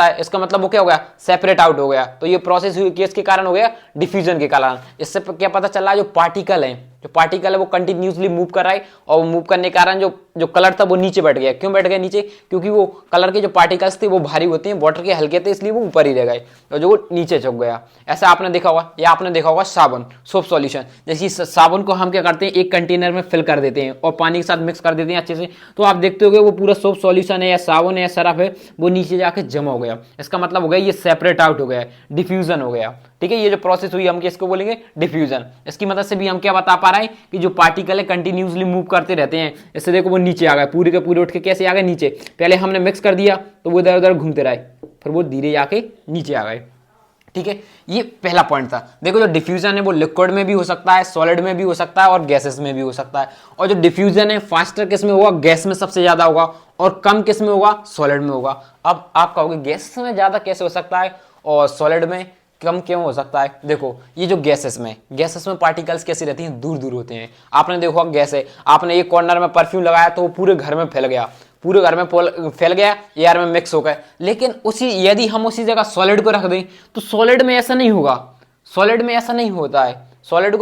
है, इसका मतलब वो क्या हो गया, सेपरेट आउट हो गया। तो ये प्रोसेस हुई किसके कारण हो गया, डिफ्यूजन के कारण। इससे क्या पता चल रहा है, जो पार्टिकल है वो कंटिन्यूसली मूव कर रहा है, और वो मूव करने के कारण जो कलर था वो नीचे बैठ गया। क्यों बैठ गया नीचे, क्योंकि वो कलर के जो पार्टिकल्स थे वो भारी होते हैं, वाटर के हल्के थे, इसलिए वो ऊपर ही रह गए और जो वो नीचे झुक गया। ऐसा आपने देखा होगा, साबुन, सोप सॉल्यूशन। जैसे साबुन को हम क्या करते हैं, एक कंटेनर में फिल कर देते हैं और पानी के साथ मिक्स कर देते हैं अच्छे से, तो आप देखते होगे वो पूरा सोप सॉल्यूशन है या साबुन है या सरफ है वो नीचे जाके जमा हो गया। इसका मतलब हो गया ये सेपरेट आउट हो गया, डिफ्यूजन हो गया। ठीक है, ये जो प्रोसेस हुई हम किसको बोलेंगे, डिफ्यूजन। इसकी मदद से भी हम क्या बता पा रहे हैं कि जो पार्टिकल है कंटिन्यूसली मूव करते रहते हैं। इससे देखो वो नीचे आ गए, पूरे के पूरे उठ के कैसे आ गए नीचे, पहले हमने मिक्स कर दिया तो वो इधर उधर घूमते रहे, फिर वो धीरे जाके नीचे आ गए। ठीक है, ये पहला पॉइंट था। देखो जो डिफ्यूजन है वो लिक्विड में भी हो सकता है, सॉलिड में भी हो सकता है और गैसेस में भी हो सकता है। और जो डिफ्यूजन है फास्टर किस में होगा, गैस में सबसे ज्यादा होगा, और कम किस में होगा, सॉलिड में होगा। अब आप कहोगे गैस में ज्यादा कैसे हो सकता है और सॉलिड में कम क्यों हो सकता है। देखो ये जो गैसेस में पार्टिकल्स कैसी रहती हैं, दूर दूर होते हैं। आपने देखो गैस है, आपने एक कॉर्नर में परफ्यूम लगाया तो वो पूरे घर में फैल गया, एयर में मिक्स हो गए। लेकिन यदि हम उसी जगह सॉलिड को रख दें तो सॉलिड में ऐसा नहीं होता है। सॉलिड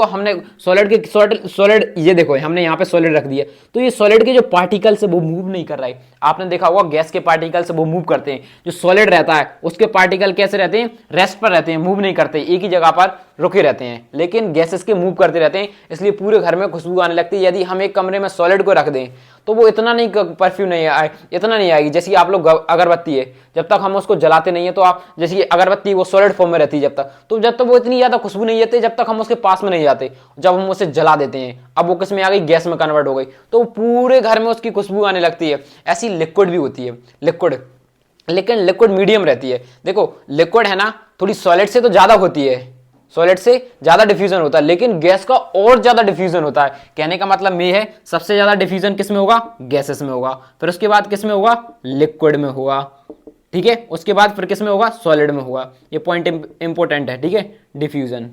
ये देखो हमने यहाँ पे सॉलिड रख दिया, तो ये सॉलिड के जो पार्टिकल्स है वो मूव नहीं कर रहा है। आपने देखा होगा गैस के पार्टिकल्स वो मूव करते हैं, जो सॉलिड रहता है उसके पार्टिकल कैसे रहते हैं, रेस्ट पर रहते हैं, मूव नहीं करते, एक ही जगह पर रुके रहते हैं। लेकिन गैसेस के मूव करते रहते हैं, इसलिए पूरे घर में खुशबू आने लगती है। यदि हम एक कमरे में सॉलिड को रख दें तो वो इतना नहीं परफ्यूम नहीं आएगी। जैसे आप लोग अगरबत्ती है, जब तक हम उसको जलाते नहीं है तो आप जैसे अगरबत्ती वो सॉलिड फॉर्म में रहती है जब तक वो इतनी ज्यादा खुशबू नहीं आती जब तक हम उसके पास में नहीं जाते। जब हम उसे जला देते हैं, अब वो किस में आ गई, गैस में कन्वर्ट हो गई, तो पूरे घर में उसकी खुशबू आने लगती है। ऐसी लिक्विड भी होती है, लेकिन लिक्विड मीडियम रहती है। देखो लिक्विड है ना, थोड़ी सॉलिड से तो ज्यादा होती है, सॉलिड से ज्यादा डिफ्यूजन होता है, लेकिन गैस का और ज्यादा डिफ्यूजन होता है। कहने का मतलब ये है सबसे ज्यादा डिफ्यूजन किस में होगा, गैसेस में होगा, फिर उसके बाद किस में होगा, लिक्विड में होगा। ठीक है, उसके बाद फिर किस में होगा, सॉलिड में होगा। ये पॉइंट इंपॉर्टेंट है। ठीक है, डिफ्यूजन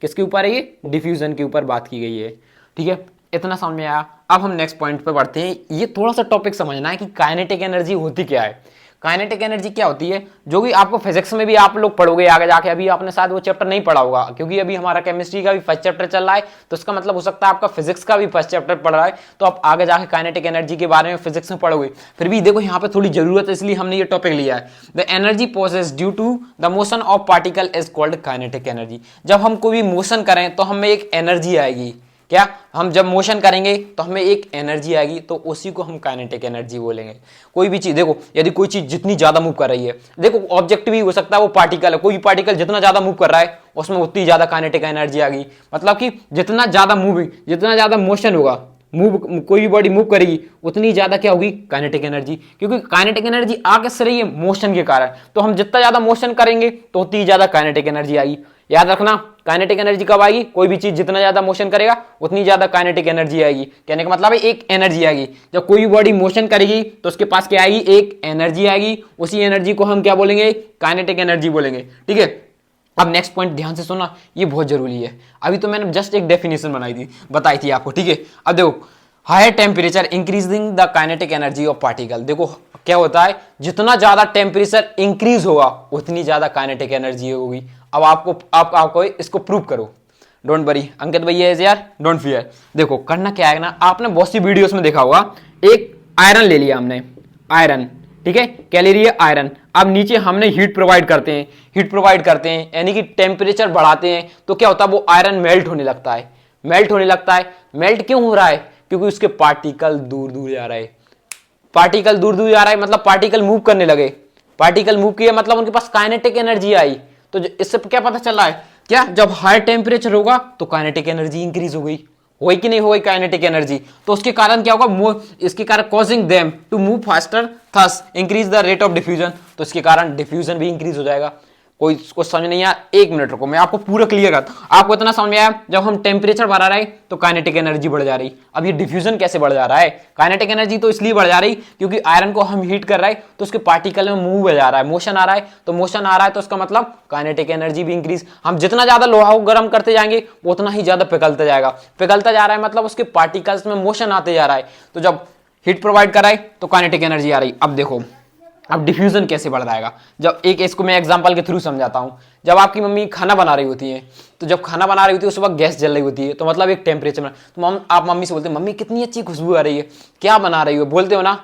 किसके ऊपर है, ये डिफ्यूजन के ऊपर बात की गई है। ठीक है, इतना समझ में आया। अब हम नेक्स्ट पॉइंट पे बढ़ते हैं। ये थोड़ा सा टॉपिक समझना है कि काइनेटिक एनर्जी होती क्या है। काइनेटिक एनर्जी क्या होती है, जो कि आपको फिजिक्स में भी आप लोग पढ़ोगे आगे जाके, अभी आपने शायद वो चैप्टर नहीं पढ़ा होगा क्योंकि अभी हमारा केमिस्ट्री का भी फर्स्ट चैप्टर चल रहा है, तो इसका मतलब हो सकता है आपका फिजिक्स का भी फर्स्ट चैप्टर पढ़ रहा है, तो आप आगे जाके काइनेटिक एनर्जी के बारे में फिजिक्स में पढ़ोगे। फिर भी देखो यहाँ पे थोड़ी जरूरत है, इसलिए हमने ये टॉपिक लिया है। The energy possess due to the motion of particle is called kinetic energy. जब हम कोई मोशन करें तो हमें एक एनर्जी आएगी, क्या हम जब मोशन करेंगे तो हमें एक एनर्जी आएगी, तो उसी को हम काइनेटिक एनर्जी बोलेंगे। कोई भी चीज देखो, यदि कोई चीज जितनी ज्यादा मूव कर रही है, देखो ऑब्जेक्ट भी हो सकता है वो पार्टिकल है, कोई पार्टिकल जितना ज्यादा मूव कर रहा है उसमें उतनी ज्यादा काइनेटिक एनर्जी आ गई। मतलब कि जितना ज्यादा मोशन होगा, मूव कोई भी बॉडी मूव करेगी उतनी ज्यादा क्या होगी, काइनेटिक एनर्जी, क्योंकि काइनेटिक एनर्जी आ किससे रही है, मोशन के कारण। तो हम जितना ज्यादा मोशन करेंगे तो उतनी ज्यादा काइनेटिक एनर्जी आएगी। याद रखना, काइनेटिक एनर्जी कब आएगी, कोई भी चीज जितना ज्यादा मोशन करेगा उतनी ज्यादा काइनेटिक एनर्जी आएगी। कहने का मतलब है एक एनर्जी आएगी। जब कोई भी बॉडी मोशन करेगी तो उसके पास क्या आएगी, एक एनर्जी आएगी। उसी एनर्जी को हम क्या बोलेंगे, काइनेटिक एनर्जी बोलेंगे। ठीक है, अब नेक्स्ट पॉइंट ध्यान से सुनना, ये बहुत जरूरी है। अभी तो मैंने जस्ट एक डेफिनेशन बताई थी आपको। ठीक है, अब देखो, higher temperature increasing the kinetic energy of particle. देखो क्या होता है, जितना ज्यादा टेम्परेचर इंक्रीज होगा उतनी ज्यादा काइनेटिक एनर्जी होगी। अब आपको इसको प्रूव करो। डोंट वरी अंकित भैया इज यार, डोंट फियर। देखो करना क्या है ना, आपने बहुत सी वीडियोस में देखा होगा, एक आयरन ले लिया हमने, आयरन, ठीक है, क्या ले लिया, आयरन। अब नीचे हमने हीट प्रोवाइड करते हैं, यानी कि टेम्परेचर बढ़ाते हैं, तो क्या होता है, वो आयरन मेल्ट होने लगता है। मेल्ट क्यों हो रहा है, क्योंकि उसके पार्टिकल दूर दूर जा रहे हैं, मतलब पार्टिकल मूव करने लगे। पार्टिकल मूव किया मतलब उनके पास काइनेटिक एनर्जी आई। तो इससे क्या पता चल रहा है, क्या जब हाई टेम्परेचर होगा तो काइनेटिक एनर्जी इंक्रीज हो गई, होगी कि नहीं होगी काइनेटिक एनर्जी। तो उसके कारण क्या होगा, इसके कारण causing them to move faster, thus increase the rate of diffusion. तो इसके कारण डिफ्यूजन भी इंक्रीज हो जाएगा। कोई इसको समझ नहीं आया, एक मिनट रुको, मैं आपको पूरा क्लियर करता हूं। आपको इतना समझ में आया, जब हम टेम्परेचर बढ़ा रहे हैं तो काइनेटिक एनर्जी बढ़ जा रही। अब ये डिफ्यूजन कैसे बढ़ जा रहा है, काइनेटिक एनर्जी तो इसलिए बढ़ जा रही क्योंकि आयरन को हम हीट कर रहे हैं तो उसके पार्टिकल में मूव हो जा रहा है, मोशन आ रहा है। तो मोशन आ रहा है तो उसका मतलब काइनेटिक एनर्जी भी इंक्रीज। हम जितना ज्यादा लोहा को गर्म करते जाएंगे उतना ही ज्यादा पिघलता जा रहा है, मतलब उसके पार्टिकल्स में मोशन आते जा रहा है। तो जब हीट प्रोवाइड कराए तो काइनेटिक एनर्जी आ रही। अब देखो, अब डिफ्यूजन कैसे बढ़ जाएगा, जब इसको मैं एग्जांपल के थ्रू समझाता हूं। जब आपकी मम्मी खाना बना रही होती है, तो जब खाना बना रही होती है उस वक्त गैस जल रही होती है, तो मतलब एक टेम्परेचर में, तो आप मम्मी से बोलते हैं, मम्मी कितनी अच्छी खुशबू आ रही है, क्या बना रही हो, बोलते हो ना,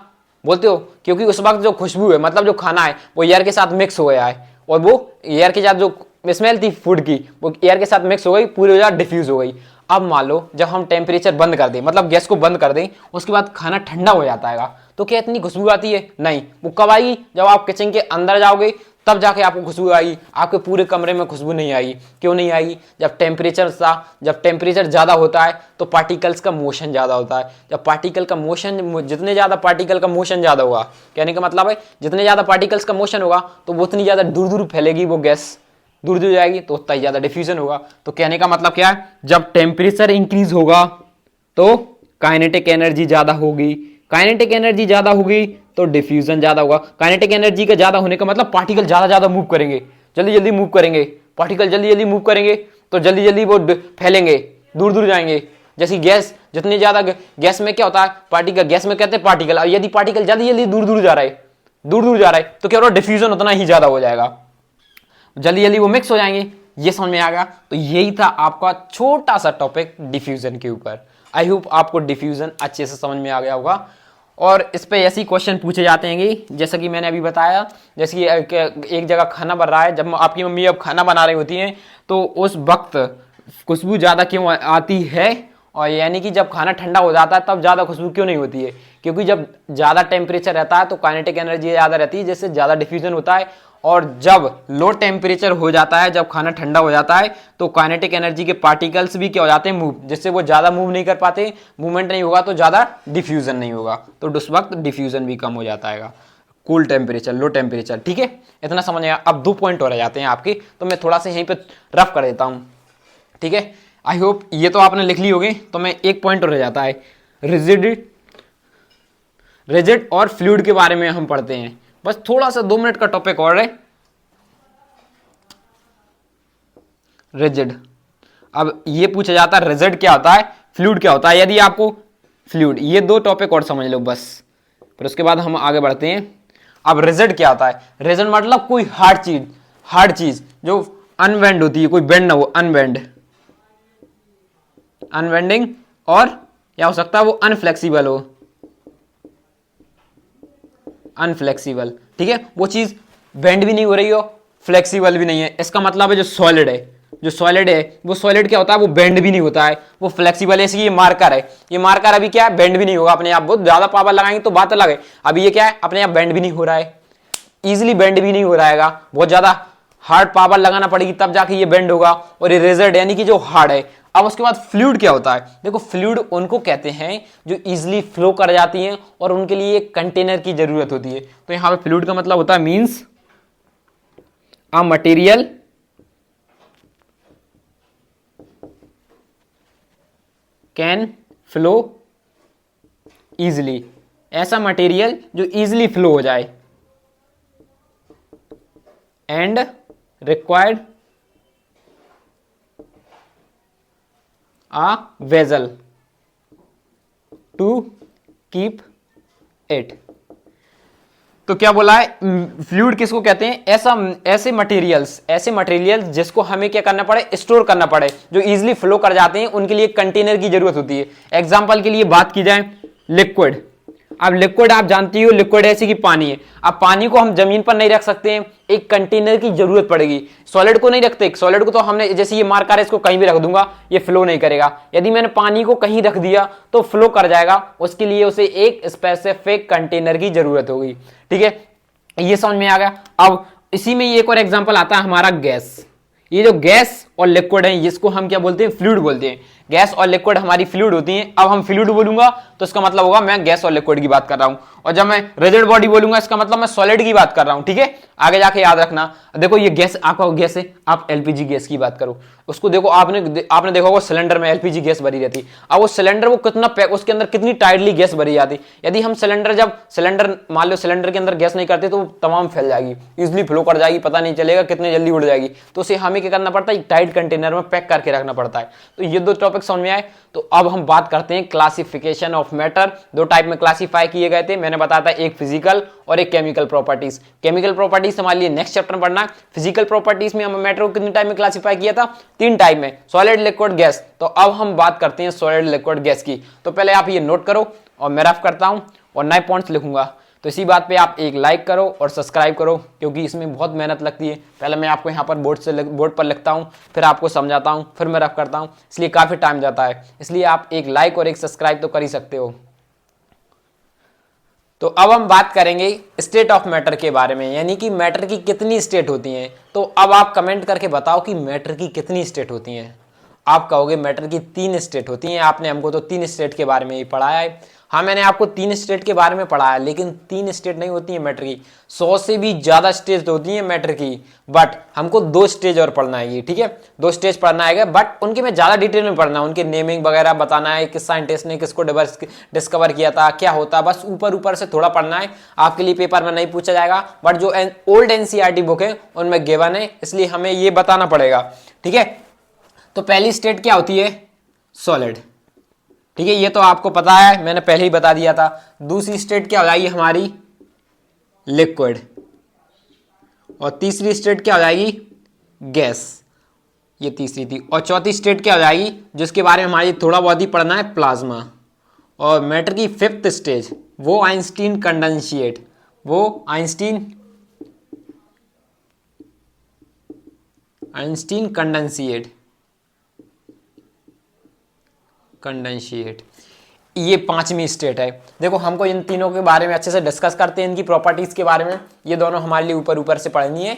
बोलते हो, क्योंकि उस वक्त जो खुशबू है, मतलब जो खाना है वो एयर के साथ मिक्स हो गया है, और वो एयर के साथ जो स्मेल थी फूड की वो एयर के साथ मिक्स हो गई, पूरी वजह डिफ्यूज हो गई। अब मान लो जब हम टेम्परेचर बंद कर दें, मतलब गैस को बंद कर दें, उसके बाद खाना ठंडा हो जाता है, तो क्या इतनी खुशबू आती है, नहीं। वो कब आएगी, जब आप किचन के अंदर जाओगे तब जाके आपको खुशबू आएगी, आपके पूरे कमरे में खुशबू नहीं आएगी। क्यों नहीं आएगी, जब टेम्परेचर ज्यादा होता है तो पार्टिकल्स का मोशन ज्यादा होता है। जब पार्टिकल का मोशन, जितने ज्यादा पार्टिकल का मोशन ज्यादा होगा, कहने का मतलब है जितने ज्यादा पार्टिकल्स का मोशन होगा तो वो उतनी ज्यादा दूर दूर फैलेगी, वो गैस दूर दूर जाएगी, तो उतना ही ज्यादा डिफ्यूजन होगा। तो कहने का मतलब क्या है, जब टेम्परेचर इंक्रीज होगा तो काइनेटिक एनर्जी ज्यादा होगी, काइनेटिक एनर्जी ज्यादा होगी तो डिफ्यूजन ज्यादा होगा। काइनेटिक एनर्जी का ज्यादा होने का मतलब पार्टिकल ज्यादा मूव करेंगे, जल्दी मूव करेंगे, पार्टिकल जल्दी मूव करेंगे, तो जल्दी वो फैलेंगे, दूर दूर जाएंगे। जैसी गैस, जितनी ज्यादा गैस में क्या होता है, पार्टिकल, गैस में कहते हैं पार्टिकल, और यदि पार्टिकल जल्दी दूर जा रहा है तो क्या हो रहा है, डिफ्यूजन उतना ही ज्यादा हो जाएगा, जल्दी वो मिक्स हो जाएंगे। ये समझ में आ गया। तो यही था आपका छोटा सा टॉपिक डिफ्यूजन के ऊपर। आई होप आपको डिफ्यूजन अच्छे से समझ में आ गया होगा। और इस पे ऐसे क्वेश्चन पूछे जाते हैं, जैसा कि मैंने अभी बताया, जैसे कि एक जगह खाना बन रहा है, जब आपकी मम्मी अब खाना बना रही होती हैं तो उस वक्त खुशबू ज़्यादा क्यों आती है, और यानी कि जब खाना ठंडा हो जाता है तब ज़्यादा खुशबू क्यों नहीं होती है, क्योंकि जब ज़्यादा टेम्परेचर रहता है तो काइनेटिक एनर्जी ज़्यादा रहती है, जिससे ज़्यादा डिफ्यूजन होता है। और जब लो टेम्परेचर हो जाता है, जब खाना ठंडा हो जाता है, तो काइनेटिक एनर्जी के पार्टिकल्स भी क्या हो जाते हैं, मूव, जिससे वो ज़्यादा मूव नहीं कर पाते, मूवमेंट नहीं होगा तो ज़्यादा डिफ्यूजन नहीं होगा, तो उस वक्त डिफ्यूजन भी कम हो जाता है। कूल टेम्परेचर, लो टेम्परेचर, ठीक है, इतना समझ आया। अब 2 पॉइंट हो रह जाते हैं आपके, तो मैं थोड़ा सा यहीं पे रफ कर देता हूँ, ठीक है। आई होप ये तो आपने लिख ली होगी, तो मैं एक पॉइंट रह जाता है, रिजिड और फ्लूइड के बारे में हम पढ़ते हैं। बस थोड़ा सा 2 मिनट का टॉपिक और है, रिजिड। अब ये पूछा जाता है रिजिड क्या होता है, फ्लूइड क्या होता है। यदि आपको फ्लूइड, ये 2 टॉपिक और समझ लो बस, फिर उसके बाद हम आगे बढ़ते हैं। अब रिजिड क्या होता है? रिजिड मतलब कोई हार्ड चीज जो अनबेंड होती है, कोई बेंड ना हो, अनबेंडिंग, और क्या हो सकता है वो अनफ्लेक्सिबल हो, अनफ्लेक्सिबल। ठीक है, वो चीज बेंड भी नहीं हो रही हो, फ्लेक्सिबल भी नहीं है। इसका मतलब है जो सॉलिड है, वो सॉलिड क्या होता है? वो बेंड भी नहीं होता है, वो फ्लेक्सिबल है। ये मार्कर है, ये मार्कर अभी क्या है? बेंड भी नहीं होगा अपने आप। बहुत ज्यादा पावर लगाएंगे तो बात अलग है। अभी ये क्या है? अपने आप बेंड भी नहीं हो रहा है, इजिली बेंड भी नहीं हो रहा है, बहुत ज्यादा हार्ड पावर लगाना पड़ेगी तब जाके ये बेंड होगा। और ये रेजर्ड यानी कि जो हार्ड है। अब उसके बाद फ्लूइड क्या होता है? देखो, फ्लूइड उनको कहते हैं जो इजिली फ्लो कर जाती हैं और उनके लिए एक कंटेनर की जरूरत होती है। तो यहां पे फ्लूइड का मतलब होता है means a material can flow easily, ऐसा मटेरियल जो इजिली फ्लो हो जाए, and required a vessel to keep it। तो क्या बोला है? फ्लूइड किसको कहते हैं? ऐसे मटेरियल्स जिसको हमें क्या करना पड़े? स्टोर करना पड़े, जो इजीली फ्लो कर जाते हैं, उनके लिए कंटेनर की जरूरत होती है। एग्जांपल के लिए बात की जाए लिक्विड। अब लिक्विड आप जानती हो, लिक्विड ऐसी कि पानी है। अब पानी को हम जमीन पर नहीं रख सकते हैं, एक कंटेनर की जरूरत पड़ेगी। सॉलिड को नहीं रखते, सॉलिड को तो हमने जैसे ये मार्कर है, इसको कहीं भी रख दूंगा, ये फ्लो नहीं करेगा। यदि मैंने पानी को कहीं रख दिया तो फ्लो कर जाएगा, उसके लिए उसे एक स्पेसिफिक कंटेनर की जरूरत होगी। ठीक है, ये समझ में आ गया। अब इसी में एक और एग्जांपल आता है हमारा गैस। ये जो गैस और लिक्विड है, इसको हम क्या बोलते हैं? फ्लूइड बोलते हैं। गैस और लिक्विड हमारी फ्लूइड होती हैं। अब हम फ्लूइड बोलूंगा तो इसका मतलब होगा मैं गैस और लिक्विड की बात कर रहा हूं, और जब मैं रिजिड बॉडी बोलूंगा इसका मतलब मैं सॉलिड की बात कर रहा हूं। ठीक है, आगे जाके याद रखना। देखो ये गैस, आपका गैस है, आप एलपीजी गैस की बात करो, उसको देखो, आपने देखा होगा सिलेंडर में एलपीजी गैस भरी रहती। अब वो सिलेंडर वो कितना पैक, उसके अंदर कितनी टाइटली गैस भरी जाती। यदि हम सिलेंडर मान लो सिलेंडर के अंदर गैस नहीं करते तो तमाम फैल जाएगी, इजिली फ्लो कर जाएगी, पता नहीं चलेगा कितने जल्दी उड़ जाएगी। तो उसे हमें क्या करना पड़ता है? टाइट कंटेनर में पैक करके रखना पड़ता है। तो ये दो टॉपिक समझ में आए। तो अब हम बात करते हैं क्लासिफिकेशन ऑफ मैटर। दो टाइप में क्लासिफाई किए गए थे, मैंने बताया था, एक फिजिकल और एक केमिकल प्रॉपर्टीज। केमिकल प्रॉपर्टीज हमारे लिए नेक्स्ट चैप्टर में पढ़ना है। फिजिकल प्रॉपर्टीज में हम मैटर को कितने टाइप में क्लासिफाई किया था? 3 टाइप में, सॉलिड, लिक्विड, गैस। तो अब हम बात करते हैं सॉलिड, लिक्विड, गैस की। तो पहले आप ये नोट करो और मैं रफ करता हूं और नए पॉइंट्स लिखूंगा। तो इसी बात पे आप एक लाइक करो और सब्सक्राइब करो, क्योंकि इसमें बहुत मेहनत लगती है। पहले मैं आपको यहाँ पर बोर्ड पर लिखता हूँ, फिर आपको समझाता हूँ, फिर मैं रफ करता हूँ, इसलिए काफी टाइम जाता है। इसलिए आप एक लाइक और एक सब्सक्राइब तो कर ही सकते हो। तो अब हम बात करेंगे स्टेट ऑफ मैटर के बारे में, यानी कि मैटर की कितनी स्टेट होती हैं। तो अब आप कमेंट करके बताओ कि मैटर की कितनी स्टेट होती हैं। आप कहोगे मैटर की 3 स्टेट होती हैं। आपने हमको तो 3 स्टेट के बारे में ही पढ़ाया है। हाँ, मैंने आपको 3 स्टेट के बारे में पढ़ाया, लेकिन 3 स्टेट नहीं होती है मैटर की, 100 से भी ज्यादा स्टेज होती है मैटर की। बट हमको 2 स्टेज और पढ़ना है ये। ठीक है, 2 स्टेज पढ़ना है, बट उनके में ज्यादा डिटेल में पढ़ना है, उनके नेमिंग वगैरह बताना है, किस साइंटिस्ट ने किसको डिस्कवर किया था, क्या होता है, बस ऊपर ऊपर से थोड़ा पढ़ना है। आपके लिए पेपर में नहीं पूछा जाएगा, बट जो ओल्ड एनसीईआरटी बुक है उनमें गिवन है, इसलिए हमें ये बताना पड़ेगा। ठीक है, तो पहली स्टेट क्या होती है? सॉलिड। ठीक है, ये तो आपको पता है, मैंने पहले ही बता दिया था। दूसरी स्टेट क्या हो जाएगी हमारी? लिक्विड। और तीसरी स्टेट क्या हो जाएगी? गैस। ये तीसरी थी। और चौथी स्टेट क्या हो जाएगी, जिसके बारे में हमारी थोड़ा बहुत ही पढ़ना है? प्लाज्मा। और मैटर की 5th स्टेज वो आइंस्टीन कंडेंशिएट, वो आइंस्टीन कंडेंशिएट, ये 5वीं स्टेट है। देखो, हमको इन तीनों के बारे में अच्छे से डिस्कस करते हैं, इनकी प्रॉपर्टीज के बारे में। ये दोनों हमारे लिए ऊपर ऊपर से पढ़नी है,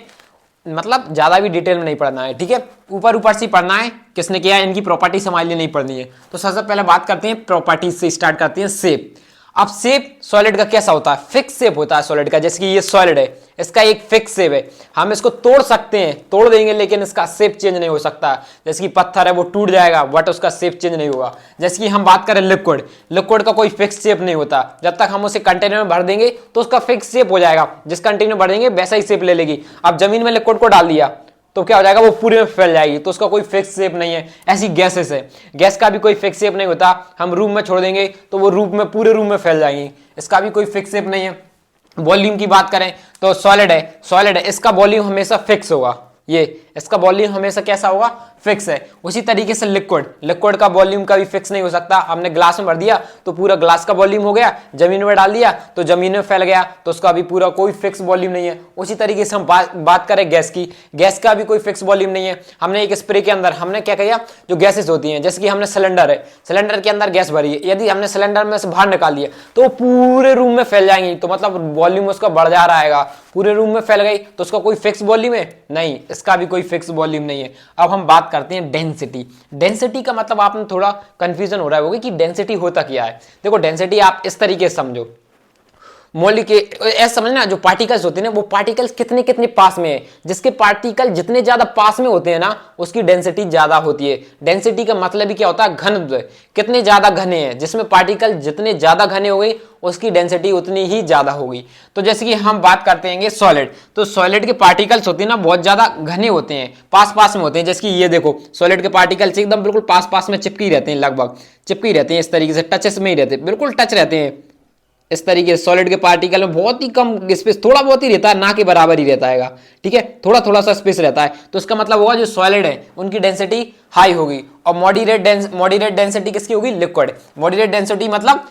मतलब ज्यादा भी डिटेल में नहीं पढ़ना है। ठीक है, ऊपर ऊपर से पढ़ना है। किसने किया? इनकी प्रॉपर्टीज हमारे लिए नहीं पढ़नी है। तो सबसे पहले बात करते हैं प्रॉपर्टीज से, स्टार्ट करते हैं शेप। अब शेप सॉलिड का कैसा होता है? फिक्स शेप होता है सॉलिड का। जैसे कि ये सॉलिड है, इसका एक फिक्स शेप है, हम इसको तोड़ सकते हैं, तोड़ देंगे, लेकिन इसका शेप चेंज नहीं हो सकता। जैसे कि पत्थर है, वो टूट जाएगा, बट उसका शेप चेंज नहीं होगा। जैसे कि हम बात करें लिक्विड का कोई फिक्स शेप नहीं होता। जब तक हम उसे कंटेनर में भर देंगे तो उसका फिक्स शेप हो जाएगा, जिस कंटेनर में भर देंगे वैसा ही शेप ले लेगी। अब जमीन में लिक्विड को डाल दिया तो क्या हो जाएगा? वो पूरे में फैल जाएगी, तो उसका कोई फिक्स शेप नहीं है। ऐसी गैसेस है, गैस का भी कोई फिक्स शेप नहीं होता। हम रूम में छोड़ देंगे तो वो रूम में, पूरे रूम में फैल जाएंगी, इसका भी कोई फिक्स शेप नहीं है। वॉल्यूम की बात करें तो सॉलिड है, इसका वॉल्यूम हमेशा फिक्स होगा, ये इसका वॉल्यूम हमेशा कैसा होगा, फिक्स है। उसी तरीके से लिक्विड का वॉल्यूम कभी फिक्स नहीं हो सकता। हमने ग्लास में भर दिया तो पूरा ग्लास का वॉल्यूम हो गया, जमीन में डाल दिया तो जमीन में फैल गया, तो उसका भी पूरा कोई फिक्स वॉल्यूम नहीं है। उसी तरीके से हम बात करें गैस की, गैस का भी कोई फिक्स वॉल्यूम नहीं है। हमने एक स्प्रे के अंदर हमने क्या किया, जो गैसेस होती हैं, जैसे कि हमने सिलेंडर है, सिलेंडर के अंदर गैस भरी है, यदि हमने सिलेंडर में से बाहर निकाल दिया तो वो पूरे रूम में फैल जाएंगी, तो मतलब वॉल्यूम उसका बढ़ जा रहा है, पूरे रूम में फैल गई, तो उसका कोई फिक्स वॉल्यूम है नहीं, इसका भी कोई फिक्स वॉल्यूम नहीं है। अब हम बात करते हैं डेंसिटी। डेंसिटी का मतलब आपने थोड़ा कंफ्यूजन हो रहा होगा कि डेंसिटी होता क्या है। देखो डेंसिटी आप इस तरीके से समझो, मॉलिक्यूल ऐसा समझना, जो पार्टिकल्स होते हैं ना, वो पार्टिकल्स कितने कितने पास में है, जिसके पार्टिकल जितने ज्यादा पास में होते हैं ना, उसकी डेंसिटी ज्यादा होती है। डेंसिटी का मतलब ही क्या होता है, घनत्व, कितने ज्यादा घने हैं, जिसमें पार्टिकल जितने ज्यादा घने हो गए उसकी डेंसिटी उतनी ही ज्यादा होगी। तो जैसे कि हम बात करते हैं सॉलिड, तो सॉलिड के पार्टिकल्स होते हैं ना, बहुत ज्यादा घने होते हैं, पास पास में होते हैं। जैसे कि ये देखो, सॉलिड के पार्टिकल्स एकदम बिल्कुल पास पास में चिपके रहते हैं, लगभग चिपके रहते हैं, इस तरीके से टचेस में ही रहते हैं, बिल्कुल टच रहते हैं। इस तरीके से सॉलिड के पार्टिकल में बहुत ही कम स्पेस, थोड़ा बहुत ही रहता है, ना के बराबर ही रहता है, ठीक है, थोड़ा थोड़ा सा स्पेस रहता है। तो इसका मतलब होगा जो सॉलिड है उनकी डेंसिटी हाई होगी, और मॉडरेट डेंसिटी किसकी होगी, लिक्विड। मॉडरेट डेंसिटी मतलब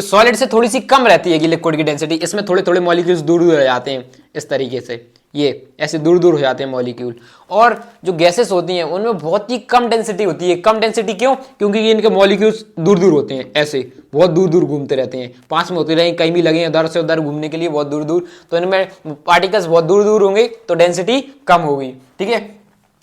सॉलिड से थोड़ी सी कम रहती है लिक्विड की डेंसिटी, इसमें थोड़े थोड़े मॉलिक्यूल्स दूर दूर हो जाते हैं, इस तरीके से ये ऐसे दूर दूर हो जाते हैं मॉलिक्यूल। और जो गैसेस होती हैं उनमें बहुत ही कम डेंसिटी होती है। कम डेंसिटी क्यों, क्योंकि इनके मॉलिक्यूल्स दूर दूर होते हैं, ऐसे बहुत दूर दूर घूमते रहते हैं, पास में होते रहे कहीं भी लगे इधर से उधर घूमने के लिए बहुत दूर दूर, तो इनमें पार्टिकल्स बहुत दूर दूर होंगे तो डेंसिटी कम होगी, ठीक है।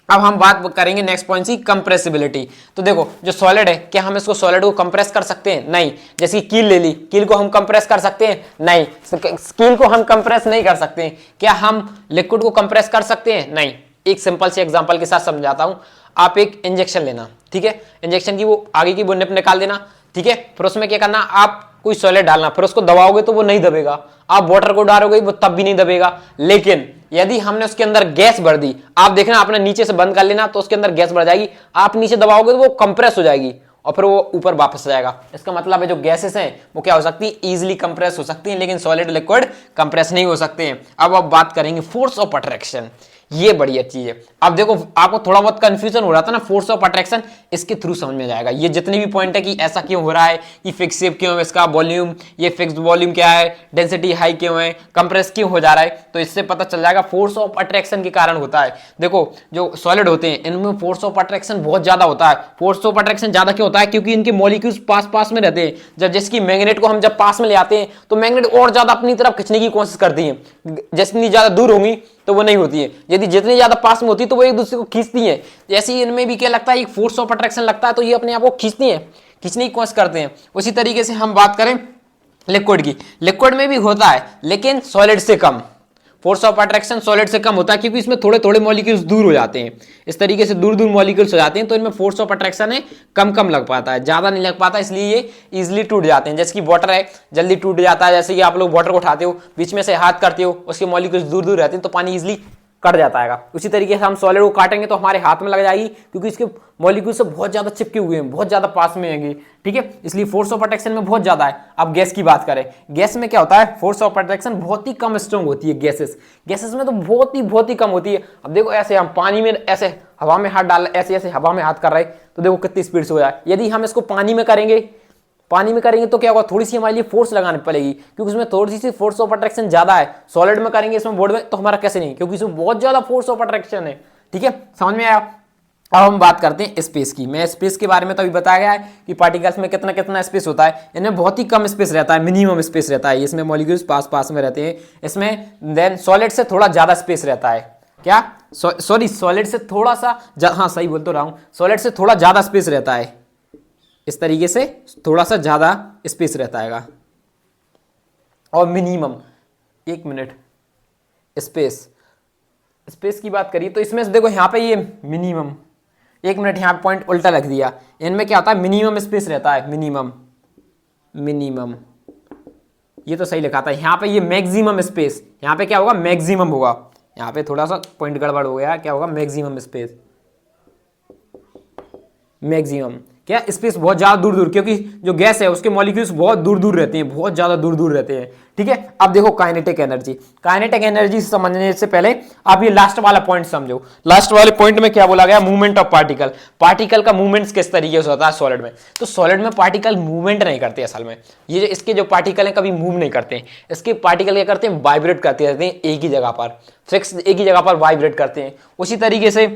अब हम बात करेंगे नेक्स्ट पॉइंट की, कंप्रेसिबिलिटी। तो देखो जो सॉलिड है, क्या हम इसको सॉलिड को कंप्रेस कर सकते हैं, नहीं। जैसे कि कील ले ली, कील को हम कंप्रेस कर सकते हैं, नहीं, कील को हम कंप्रेस नहीं कर सकते हैं। क्या हम लिक्विड को कंप्रेस कर सकते हैं, नहीं। एक सिंपल से एग्जांपल के साथ समझाता हूं। आप एक इंजेक्शन लेना, ठीक है, इंजेक्शन की वो आगे की वो निप निकाल देना, ठीक है, फिर उसमें क्या करना, आप कोई सॉलिड डालना, फिर उसको दबाओगे तो वो नहीं दबेगा, आप वाटर को डालोगे वो तब भी नहीं दबेगा। लेकिन यदि हमने उसके अंदर गैस भर दी, आप देखना आपने नीचे से बंद कर लेना तो उसके अंदर गैस भर जाएगी, आप नीचे दबाओगे तो वो कंप्रेस हो जाएगी और फिर वो ऊपर वापस आ जाएगा। इसका मतलब है जो गैसेस हैं वो क्या हो सकती है, इजीली कंप्रेस हो सकती हैं, लेकिन सॉलिड लिक्विड कंप्रेस नहीं हो सकते हैं। अब बात करेंगे फोर्स ऑफ अट्रैक्शन, ये बड़ी अच्छी है। अब देखो आपको थोड़ा बहुत कंफ्यूजन हो रहा था ना, फोर्स ऑफ अट्रैक्शन इसके थ्रू समझ में जाएगा। ये जितने भी पॉइंट है कि ऐसा क्यों हो रहा है, कि फिक्स शेप क्यों है इसका, वॉल्यूम, ये फिक्स्ड वॉल्यूम क्या है, डेंसिटी हाई क्यों है, कंप्रेस क्यों हो जा रहा है, तो इससे पता चल जाएगा फोर्स ऑफ अट्रैक्शन के कारण होता है। देखो जो सॉलिड होते हैं इनमें फोर्स ऑफ अट्रैक्शन बहुत ज्यादा होता है। फोर्स ऑफ अट्रैक्शन ज्यादा क्यों होता है, क्योंकि इनके मॉलिक्यूल्स पास पास में रहते हैं। जब जैसे कि मैग्नेट को हम जब पास में ले आते हैं तो मैग्नेट और ज्यादा अपनी तरफ खींचने की कोशिश करती है, जितनी ज्यादा दूर होंगी तो वो नहीं होती है, यदि जितनी ज्यादा पास में होती है तो वो एक दूसरे को खींचती है। जैसे ही इनमें भी क्या लगता है, एक फोर्स ऑफ अट्रैक्शन लगता है, तो ये अपने आप को खींचती है, खींचने की कोशिश करते हैं। उसी तरीके से हम बात करें लिक्विड की, लिक्विड में भी होता है लेकिन सॉलिड से कम। फोर्स ऑफ अट्रैक्शन सॉलिड से कम होता है क्योंकि इसमें थोड़े थोड़े मॉलिक्यूल्स दूर हो जाते हैं, इस तरीके से दूर दूर मॉलिक्यूल्स हो जाते हैं, तो इनमें फोर्स ऑफ अट्रैक्शन है कम कम लग पाता है, ज्यादा नहीं लग पाता, इसलिए ये इजीली टूट जाते हैं। जैसे कि वाटर है जल्दी टूट जाता है, जैसे कि आप लोग वाटर को उठाते हो, बीच में से हाथ करते हो, उसके मॉलिक्यूल्स दूर दूर रहते हैं तो पानी इजीली कट जाता है। उसी तरीके से हम सॉलिड को काटेंगे तो हमारे हाथ में लग जाएगी, क्योंकि इसके मॉलिक्यूल से बहुत ज्यादा चिपके हुए हैं, बहुत ज्यादा पास में है, ठीक है, इसलिए फोर्स ऑफ अट्रैक्शन में बहुत ज्यादा है। अब गैस की बात करें, गैस में क्या होता है, फोर्स ऑफ अट्रैक्शन बहुत ही कम स्ट्रॉन्ग होती है। गैसेस में तो बहुत ही कम होती है। अब देखो ऐसे हम पानी में ऐसे हवा में हाथ डाल, ऐसे ऐसे हवा में हाथ कर रहे हैं तो देखो कितनी स्पीड से हो जाए। यदि हम इसको पानी में करेंगे तो क्या होगा, थोड़ी सी हमारे लिए फोर्स लगानी पड़ेगी, क्योंकि उसमें थोड़ी सी फोर्स ऑफ अट्रैक्शन ज्यादा है। सॉलिड में करेंगे इसमें बोर्ड में तो हमारा कैसे नहीं, क्योंकि इसमें बहुत ज्यादा फोर्स ऑफ अट्रैक्शन है, ठीक है, समझ में आया। अब हम बात करते हैं स्पेस की। मैं स्पेस के बारे में तो अभी बताया गया है कि पार्टिकल्स में कितना कितना स्पेस होता है, इनमें बहुत ही कम स्पेस रहता है, मिनिमम स्पेस रहता है, इसमें मॉलिक्यूल्स पास पास में रहते हैं। इसमें देन सॉलिड से थोड़ा ज्यादा स्पेस रहता है, क्या सॉरी सॉलिड से थोड़ा सा, हाँ सही बोल तो रहा हूं, सॉलिड से थोड़ा ज्यादा स्पेस रहता है, इस तरीके से थोड़ा सा ज्यादा स्पेस रहता है। और मिनिमम, एक मिनट, स्पेस की बात करिए तो इसमें देखो यहाँ पे ये मिनिमम, एक मिनट यहाँ पॉइंट उल्टा लग दिया, इनमें क्या होता है, मिनिमम स्पेस रहता है, मिनिमम ये तो सही लिखा था, यहाँ पे ये मैक्सिमम स्पेस, यहाँ पे क्या होगा, मैक्सिमम होगा, यहाँ पे थोड़ा सा पॉइंट गड़बड़ हो गया, क्या होगा, मैक्सिमम स्पेस, मैक्सिमम क्या स्पेस बहुत ज्यादा दूर दूर, क्योंकि जो गैस है उसके मॉलिक्यूल्स बहुत दूर दूर रहते हैं, बहुत ज्यादा दूर दूर रहते हैं। ठीक है, अब देखो काइनेटिक एनर्जी। काइनेटिक एनर्जी समझने से पहले आप ये लास्ट वाला पॉइंट समझो। लास्ट वाले पॉइंट में क्या बोला गया, मूवमेंट ऑफ पार्टिकल। पार्टिकल का मूवमेंट किस तरीके से होता है सॉलिड में। तो सॉलिड में पार्टिकल मूवमेंट नहीं करते असल में, ये इसके जो पार्टिकल है कभी मूव नहीं करते। इसके पार्टिकल क्या करते हैं, वाइब्रेट करते रहते हैं एक ही जगह पर, फिक्स एक ही जगह पर वाइब्रेट करते हैं। उसी तरीके से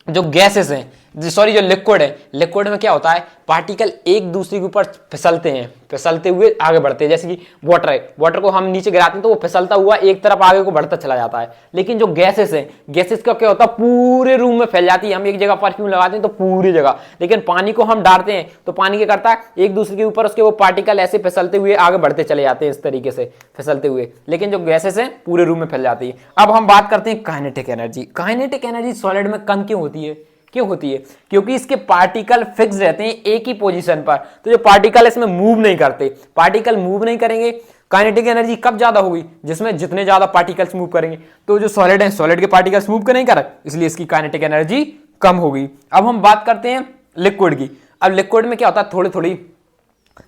जो गैसेस हैं, सॉरी जो लिक्विड है, लिक्विड में क्या होता है, पार्टिकल एक दूसरे के ऊपर फिसलते हैं, फिसलते हुए आगे बढ़ते हैं। जैसे कि वाटर है, वाटर को हम नीचे गिराते हैं तो वो फिसलता हुआ एक तरफ आगे को बढ़ता चला जाता है। लेकिन जो गैसेस हैं, गैसेस का क्या होता है, पूरे रूम में फैल जाती है। हम एक जगह परफ्यूम लगाते हैं तो पूरी जगह, लेकिन पानी को हम डालते हैं तो पानी क्या करता है, एक दूसरे के ऊपर उसके वो पार्टिकल ऐसे फिसलते हुए आगे बढ़ते चले जाते हैं, इस तरीके से फिसलते हुए। लेकिन जो गैसेस हैं पूरे रूम में फैल जाती है। अब हम बात करते हैं kinetic energy. Kinetic energy solid में कम क्यों होती है, क्यों होती है, क्योंकि इसके पार्टिकल फिक्स रहते हैं एक ही पोजीशन पर। तो जो पार्टिकल इसमें मूव नहीं करते, पार्टिकल मूव नहीं करेंगे। काइनेटिक एनर्जी कब ज्यादा होगी, जिसमें जितने ज्यादा पार्टिकल्स मूव करेंगे। तो जो सॉलिड है, सॉलिड के पार्टिकल्स मूव नहीं कर, इसलिए इसकी काइनेटिक एनर्जी कम होगी। अब हम बात करते हैं लिक्विड की। अब लिक्विड में क्या होता है, थोड़ी थोड़ी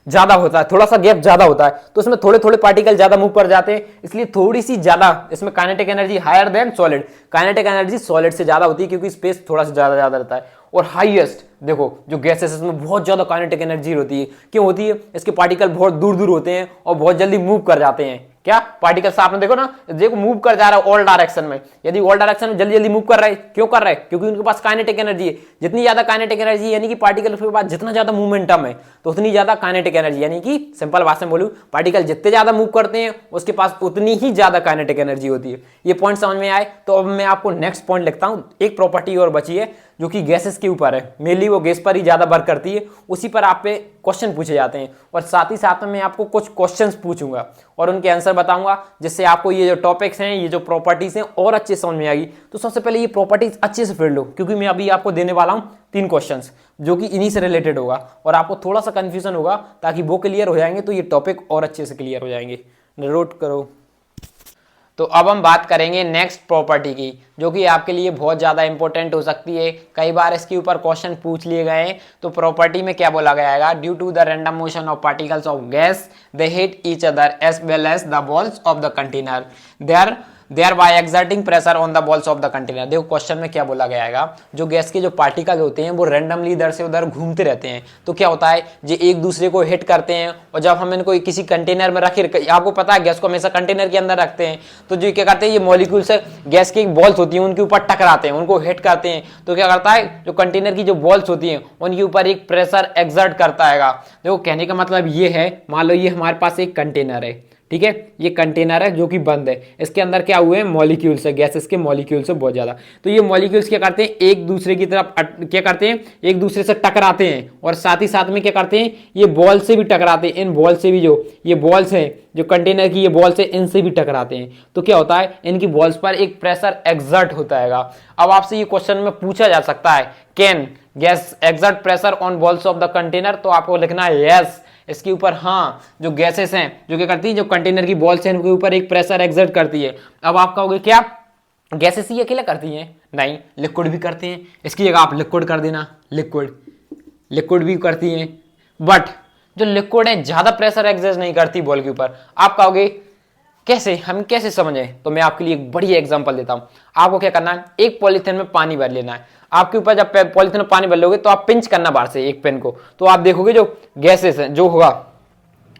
ज्यादा होता है, थोड़ा सा गैप ज्यादा होता है, तो इसमें थोड़े थोड़े पार्टिकल ज्यादा मूव कर जाते हैं, इसलिए थोड़ी सी ज्यादा इसमें kinetic energy higher than solid. Kinetic energy solid से ज्यादा होती है क्योंकि स्पेस थोड़ा सा ज्यादा ज्यादा रहता है। और हाईएस्ट देखो जो गैसेस इसमें बहुत ज्यादा काइनेटिक एनर्जी होती है। क्यों होती है, इसके पार्टिकल बहुत दूर दूर होते हैं और बहुत जल्दी मूव कर जाते हैं। क्या पार्टिकल्स आपने देखो ना, देखो मूव कर जा रहा है ऑल डायरेक्शन में। यदि ऑल डायरेक्शन में जल्दी जल्दी मूव कर रहा है, क्यों कर रहा है, क्योंकि उनके पास काइनेटिक एनर्जी है। जितनी ज्यादा काइनेटिक एनर्जी यानी कि पार्टिकल के पास जितना ज्यादा मूवमेंटम है तो उतनी ज्यादा काइनेटिक एनर्जी, यानी कि सिंपल भाषा में बोलूं, पार्टिकल जितने ज्यादा मूव करते हैं उसके पास उतनी ही ज्यादा काइनेटिक एनर्जी होती है। ये पॉइंट समझ में आए तो अब मैं आपको नेक्स्ट पॉइंट लिखता हूं। एक प्रॉपर्टी और बची है जो कि गैसेस के ऊपर है, मेनली वो गैस पर ही ज्यादा वर्क करती है, उसी पर आप पे क्वेश्चन पूछे जाते हैं। और साथ ही साथ में मैं आपको कुछ क्वेश्चंस पूछूंगा और उनके आंसर बताऊंगा, जिससे आपको ये जो टॉपिक्स हैं, ये जो प्रॉपर्टीज हैं और अच्छे समझ में आएगी। तो सबसे पहले ये प्रॉपर्टीज अच्छे से पढ़ लो, क्योंकि मैं अभी आपको देने वाला हूं 3 क्वेश्चंस जो कि इन्हीं से रिलेटेड होगा और आपको थोड़ा सा कंफ्यूजन होगा, ताकि वो क्लियर हो जाएंगे तो ये टॉपिक और अच्छे से क्लियर हो जाएंगे। नोट करो। तो अब हम बात करेंगे नेक्स्ट प्रॉपर्टी की, जो कि आपके लिए बहुत ज़्यादा इंपॉर्टेंट हो सकती है। कई बार इसके ऊपर क्वेश्चन पूछ लिए गए हैं। तो प्रॉपर्टी में क्या बोला गया है, due to the random motion of particles of gas they hit each other as well as the walls of the container thereby exerting pressure on the walls of the container. देखो question में क्या बोला गया है, जो gas के जो particle होते हैं वो रैंडमली इधर से उधर घूमते रहते हैं। तो क्या होता है, ये एक दूसरे को हिट करते हैं, और जब हम इनको किसी कंटेनर में रखे, आपको पता है गैस को हमेशा कंटेनर के अंदर रखते हैं, तो जो क्या करते हैं, ये मॉलिक्यूल से गैस की बॉल्स होती हैं उनके ऊपर टकराते हैं, उनको हिट करते हैं। तो क्या करता है, जो कंटेनर की जो बॉल्स होती हैं उनके ऊपर एक प्रेशर एक्सर्ट करता है। देखो कहने का मतलब ये है, मान लो ये हमारे पास एक कंटेनर है, ठीक है, ये कंटेनर है जो कि बंद है, इसके अंदर क्या हुए हैं, मॉलिक्यूल्स है, गैसेस के मॉलिक्यूल्स है बहुत ज्यादा। तो ये मॉलिक्यूल्स क्या करते हैं, एक दूसरे की तरफ क्या करते हैं, एक दूसरे से टकराते हैं, और साथ ही साथ में क्या करते हैं, ये बॉल से भी टकराते हैं। इन बॉल से भी, जो ये बॉल्स हैं, जो कंटेनर की ये बॉल्स है, इनसे भी टकराते हैं। तो क्या होता है, इनकी बॉल्स पर एक प्रेशर एक्सर्ट होता है। अब आपसे ये क्वेश्चन में पूछा जा सकता है, can gas exert pressure on balls of the container, तो आपको लिखना है यस, इसके ऊपर हाँ, जो गैसेस हैं जो क्या करती है, जो कंटेनर की बॉल्स हैं उनके ऊपर एक प्रेशर एक्सर्ट करती है। अब आप कहोगे क्या गैसेस ही अकेला करती हैं, नहीं, लिक्विड भी करते हैं। इसकी जगह आप लिक्विड कर देना, लिक्विड भी करती हैं, बट जो लिक्विड है ज्यादा प्रेशर एक्सर्ट नहीं करती बॉल के ऊपर। आप कहोगे कैसे, हम कैसे समझें, तो मैं आपके लिए एक बढ़िया एग्जांपल देता हूं। आपको क्या करना है, एक पॉलीथिन में पानी भर लेना है। आपके ऊपर जब पॉलीथिन में पानी भर लोगे तो आप पिंच करना बाहर से एक पेन को, तो आप देखोगे जो गैसेस हैं, जो होगा,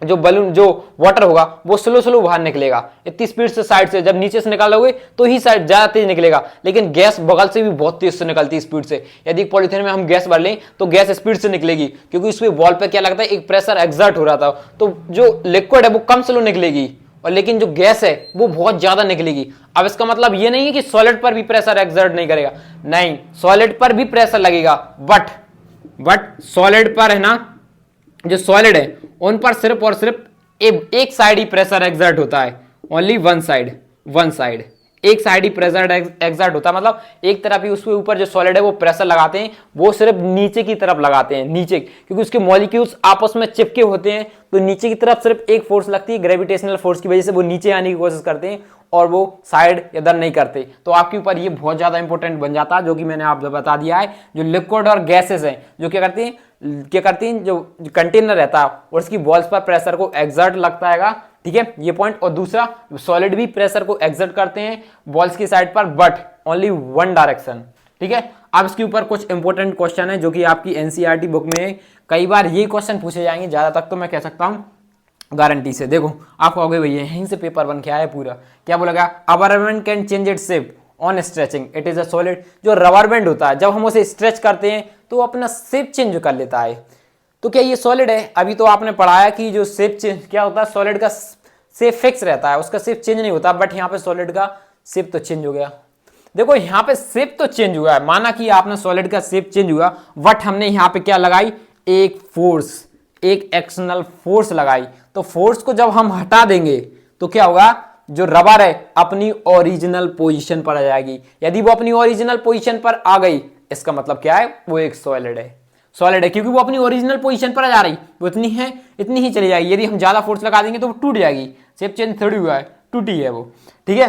जो बलून, जो वाटर होगा वो स्लो स्लो बाहर निकलेगा इतनी स्पीड से, साइड से। जब नीचे से निकालोगे तो ही साइड ज्यादा तेज निकलेगा, लेकिन गैस बगल से भी बहुत तेज से निकलती है स्पीड से। यदि पॉलीथिन में हम गैस भर लें तो गैस स्पीड से निकलेगी, क्योंकि उसमें वॉल पे क्या लगता है, एक प्रेशर एक्सर्ट हो रहा था। तो जो लिक्विड है वो कम स्लो निकलेगी, और लेकिन जो गैस है वो बहुत ज्यादा निकलेगी। अब इसका मतलब ये नहीं है कि सॉलिड पर भी प्रेशर एक्सर्ट नहीं करेगा, नहीं, सॉलिड पर भी प्रेशर लगेगा, बट सॉलिड पर है ना, जो सॉलिड है उन पर सिर्फ और सिर्फ एक साइड ही प्रेशर एक्सर्ट होता है, ओनली वन साइड, एक साइड ही प्रेशर एक्सर्ट होता है, मतलब एक तरफ ही उसके ऊपर जो सॉलिड है वो प्रेशर लगाते हैं, वो सिर्फ नीचे की तरफ लगाते हैं, नीचे, क्योंकि उसके मॉलिक्यूल्स आपस में चिपके होते हैं, तो नीचे की तरफ सिर्फ एक फोर्स लगती है, ग्रेविटेशनल फोर्स की वजह से वो नीचे आने की कोशिश करते हैं और वो साइड इधर नहीं करते। तो आपके ऊपर ये बहुत ज्यादा इंपॉर्टेंट बन जाता है, जो कि मैंने आपको बता दिया है। जो लिक्विड और गैसेस हैं जो क्या करती हैं, जो कंटेनर रहता है और उसकी वॉल्स पर प्रेशर को एक्सर्ट लगता है, ठीक है, ये पॉइंट। और दूसरा, सॉलिड भी प्रेशर को एक्सर्ट करते हैं वॉल्स की साइड पर, बट ओनली वन डायरेक्शन, ठीक है। अब इसके ऊपर कुछ इंपॉर्टेंट क्वेश्चन है जो कि आपकी एनसीईआरटी बुक में कई बार ये क्वेश्चन पूछे जाएंगे, ज्यादा तक तो मैं कह सकता हूं गारंटी से। देखो आपको आगे भैया यहीं से पेपर बन के आया पूरा। क्या बोला गया? अ rubber band can change its shape on stretching, it is a solid. जो रबर बैंड होता है जब हम उसे स्ट्रेच करते हैं तो वो अपना शेप चेंज कर लेता है, तो क्या ये सॉलिड है? अभी तो आपने पढ़ाया कि जो शेप चेंज क्या होता है, सॉलिड का शेप फिक्स रहता है, उसका शेप चेंज नहीं होता, बट यहाँ पे सॉलिड का शेप तो चेंज हो गया। देखो यहाँ पे शेप तो चेंज हुआ है, माना कि आपने सॉलिड का शेप चेंज हुआ, बट हमने यहाँ पे क्या लगाई? एक फोर्स, एक एक्सटर्नल फोर्स लगाई। तो फोर्स को जब हम हटा देंगे तो क्या होगा? जो रबर है अपनी ओरिजिनल पोजीशन पर आ जाएगी। यदि वो अपनी ओरिजिनल पोजीशन पर आ गई, इसका मतलब क्या है? वो एक सॉलिड है। सॉलिड है क्योंकि वो अपनी ओरिजिनल पोजीशन पर आ जा रही, वो इतनी है, इतनी ही चली जाएगी। यदि हम ज्यादा फोर्स लगा देंगे तो वो टूट जाएगी, शेप चेंज थोड़ी हुआ है, टूटी है वो, ठीक है।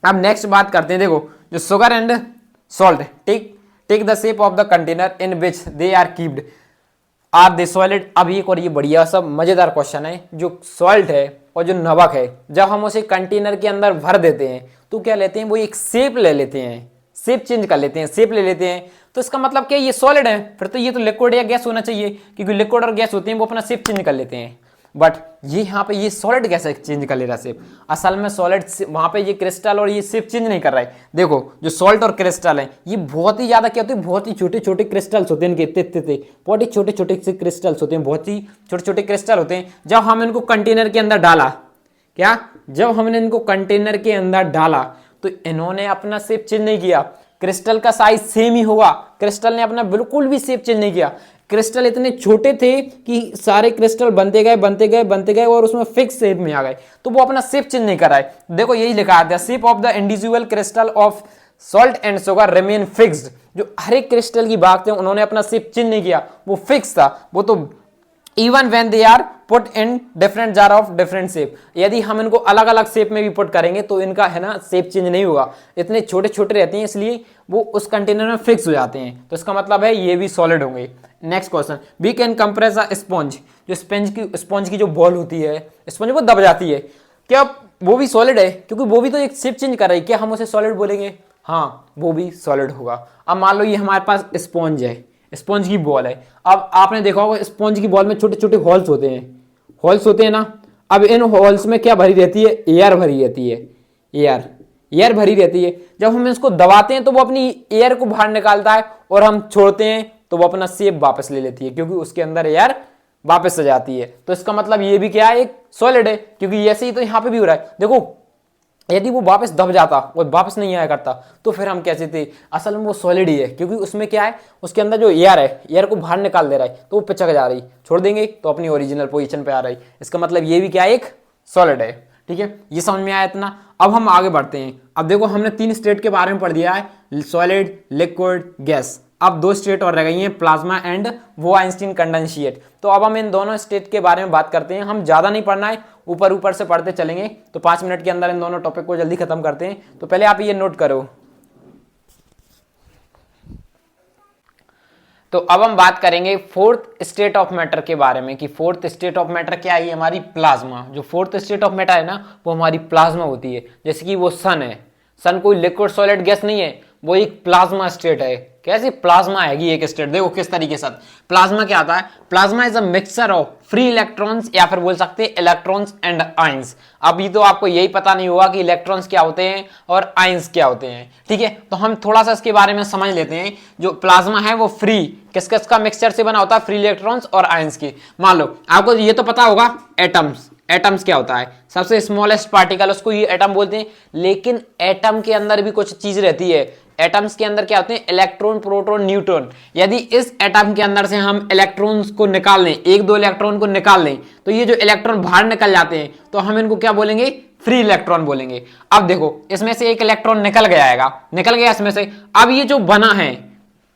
अब नेक्स्ट बात करते हैं। देखो जो sugar and salt take the shape of the container in which they are keeped are they solid. अब एक और ये बढ़िया सब मजेदार क्वेश्चन है। जो सॉल्ट है और जो नमक है, जब हम उसे कंटेनर के अंदर भर देते हैं तो क्या लेते हैं? वो एक शेप ले लेते हैं, शेप चेंज कर लेते हैं, शेप ले लेते हैं। तो इसका मतलब क्या? ये सॉलिड है, फिर तो ये तो लिक्विड या गैस होना चाहिए, क्योंकि लिक्विड और गैस होते हैं वो अपना शेप चेंज कर लेते हैं। बट ये यहाँ पे ये सॉलिड कैसे चेंज कर ले रहा है शेप? असल में सॉलिड वहां पे ये क्रिस्टल और ये शेप चेंज नहीं कर रहा है। देखो जो सॉल्ट और क्रिस्टल है ये बहुत ही ज्यादा क्या होते हैं? बहुत ही छोटे छोटे क्रिस्टल्स होते हैं इनके, इतने बहुत ही छोटे छोटे से क्रिस्टल्स होते हैं, बहुत ही छोटे छोटे क्रिस्टल होते हैं। जब हम इनको कंटेनर के अंदर डाला, क्या जब हमने इनको कंटेनर के अंदर डाला तो इन्होंने अपना शेप चेंज नहीं किया। क्रिस्टल का साइज सेम ही होगा, क्रिस्टल ने अपना बिल्कुल भी शेप चेंज नहीं किया। क्रिस्टल इतने छोटे थे कि सारे क्रिस्टल बनते गए और उसमें फिक्स शेप में आ गए, तो वो अपना शेप चेंज नहीं कर रहा है। देखो यही लिखा है, the shape of the individual crystal of salt and sugar remain fixed. जो हर एक क्रिस्टल की बात है उन्होंने अपना शेप चेंज नहीं किया, वो फिक्स था, वो तो even when they are put in different jar of different shape. यदि हम इनको अलग अलग शेप में भी पुट करेंगे तो इनका है ना शेप चेंज नहीं होगा, इतने छोटे छोटे रहते हैं इसलिए वो उस कंटेनर में फिक्स हो जाते हैं। तो इसका मतलब है ये भी सॉलिड होंगे। Next question, we can compress a sponge. जो स्पॉन्ज की जो बॉल होती है, स्पॉन्ज वो दब जाती है, क्या वो भी सॉलिड है? क्योंकि वो भी तो एक शेप चेंज कर रही है, क्या हम उसे सॉलिड बोलेंगे? हाँ वो भी सॉलिड होगा। अब मान लो ये हमारे पास स्पॉन्ज है, स्पॉन्ज की बॉल है। अब आपने देखा होगा स्पॉन्ज की बॉल में छोटे छोटे होल्स होते हैं ना। अब इन होल्स में क्या भरी रहती है? एयर भरी रहती है, एयर भरी रहती है। जब हम इसको दबाते हैं तो वो अपनी एयर को बाहर निकालता है और हम छोड़ते हैं तो वो अपना शेप वापस ले लेती है, क्योंकि उसके अंदर एयर वापस आ जाती है। तो इसका मतलब ये भी क्या है? एक सॉलिड है, क्योंकि ऐसे ही तो यहाँ पे भी हो रहा है। देखो यदि वो वापस दब जाता और वापस नहीं आया करता तो फिर हम कैसे थे? असल में वो सॉलिड ही है, क्योंकि उसमें क्या है, उसके अंदर जो एयर है, एयर को बाहर निकाल दे रहा है, तो वो पिचक जा रही, छोड़ देंगे तो अपनी ओरिजिनल पोजीशन पे आ रही। इसका मतलब ये भी क्या है? एक सॉलिड है, ठीक है। ये समझ में आया इतना? अब हम आगे बढ़ते हैं। अब देखो हमने 3 स्टेट के बारे में पढ़ दिया है, सॉलिड, लिक्विड, गैस। अब 2 स्टेट और रह गई हैं, प्लाज्मा एंड वो आइंस्टीन कंडेंसेट। तो अब हम इन दोनों स्टेट के बारे में बात करते हैं। हम ज्यादा नहीं पढ़ना है, ऊपर से पढ़ते चलेंगे, तो 5 मिनट के अंदर इन दोनों टॉपिक को जल्दी खत्म करते हैं। तो पहले आप ये नोट करो। तो अब हम बात करेंगे 4th स्टेट ऑफ मैटर के बारे में, कि 4th स्टेट ऑफ मैटर क्या है? हमारी प्लाज्मा। जो 4th स्टेट ऑफ मैटर है ना, वो हमारी प्लाज्मा होती है। जैसे कि वो सन है, सन कोई लिक्विड सॉलिड गैस नहीं है, वो एक प्लाज्मा स्टेट है। कैसे? प्लाज्मा है एक स्टेट। देखो किस तरीके से प्लाज्मा क्या आता है? Plasma is a mixture of free electrons, या फिर बोल सकते हैं इलेक्ट्रॉन्स एंड आयंस। अभी तो आपको यही पता नहीं होगा कि इलेक्ट्रॉन्स क्या होते हैं और आयंस क्या होते हैं, ठीक है। तो हम थोड़ा सा इसके बारे में समझ लेते हैं। जो प्लाज्मा है वो फ्री किस किस का मिक्सचर से बना होता है? फ्री इलेक्ट्रॉन्स और आयंस की। मान लो आपको ये तो पता होगा एटम्स। एटम्स क्या होता है? सबसे स्मॉलेस्ट पार्टिकल, उसको ये एटम बोलते हैं। लेकिन एटम के अंदर भी कुछ चीज रहती है। एटम्स के अंदर क्या होते हैं? Electron, proton, neutron. यदि इस एटम के अंदर से हम इलेक्ट्रॉन्स को निकाल लें, 1-2 इलेक्ट्रॉन को निकाल लें, तो ये जो इलेक्ट्रॉन बाहर निकल जाते हैं तो हम इनको क्या बोलेंगे? फ्री इलेक्ट्रॉन बोलेंगे। अब देखो इसमें से एक इलेक्ट्रॉन निकल गया, निकल गया इसमें से। अब ये जो बना है,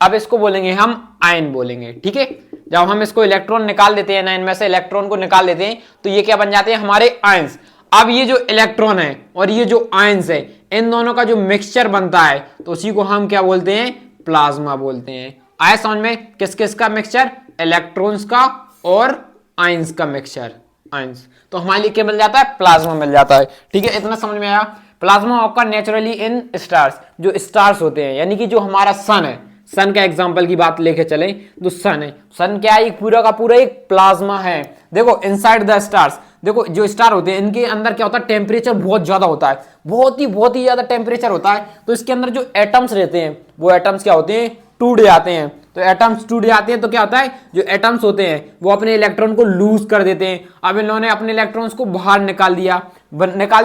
अब इसको बोलेंगे हम आयन बोलेंगे, ठीक है। जब हम इसको इलेक्ट्रॉन निकाल देते हैं ना, इनमें से इलेक्ट्रॉन को निकाल देते हैं, तो ये क्या बन जाते हैं हमारे आयंस। अब ये जो इलेक्ट्रॉन है और ये जो आयंस है, इन दोनों का जो मिक्सचर बनता है, तो उसी को हम क्या बोलते हैं, प्लाज्मा बोलते हैं। आया समझ में, किस किस का मिक्सचर, इलेक्ट्रॉन्स का और आयंस का मिक्सचर, आयंस। तो हमारे लिए क्या मिल जाता है, प्लाज्मा मिल जाता है, ठीक है। इतना समझ में आया। Plasma occur naturally in stars, जो स्टार्स होते हैं, यानी कि जो हमारा सन है, सन का एग्जांपल की बात लेके चले तो सन है, सन क्या है, पूरा का पूरा एक प्लाज्मा है। देखो इनसाइड द स्टार्स, देखो जो स्टार होते हैं इनके अंदर क्या होता है, टेम्परेचर बहुत ज्यादा होता है, बहुत ही ज्यादा टेम्परेचर होता है। तो इसके अंदर जो एटम्स रहते हैं, वो एटम्स क्या होते हैं, टूट जाते हैं। तो एटम्स टूट जाते हैं तो क्या होता है, जो एटम्स होते हैं वो अपने इलेक्ट्रॉन को लूज कर देते हैं। अब इन लोगों ने अपने इलेक्ट्रॉन्स को बाहर निकाल दिया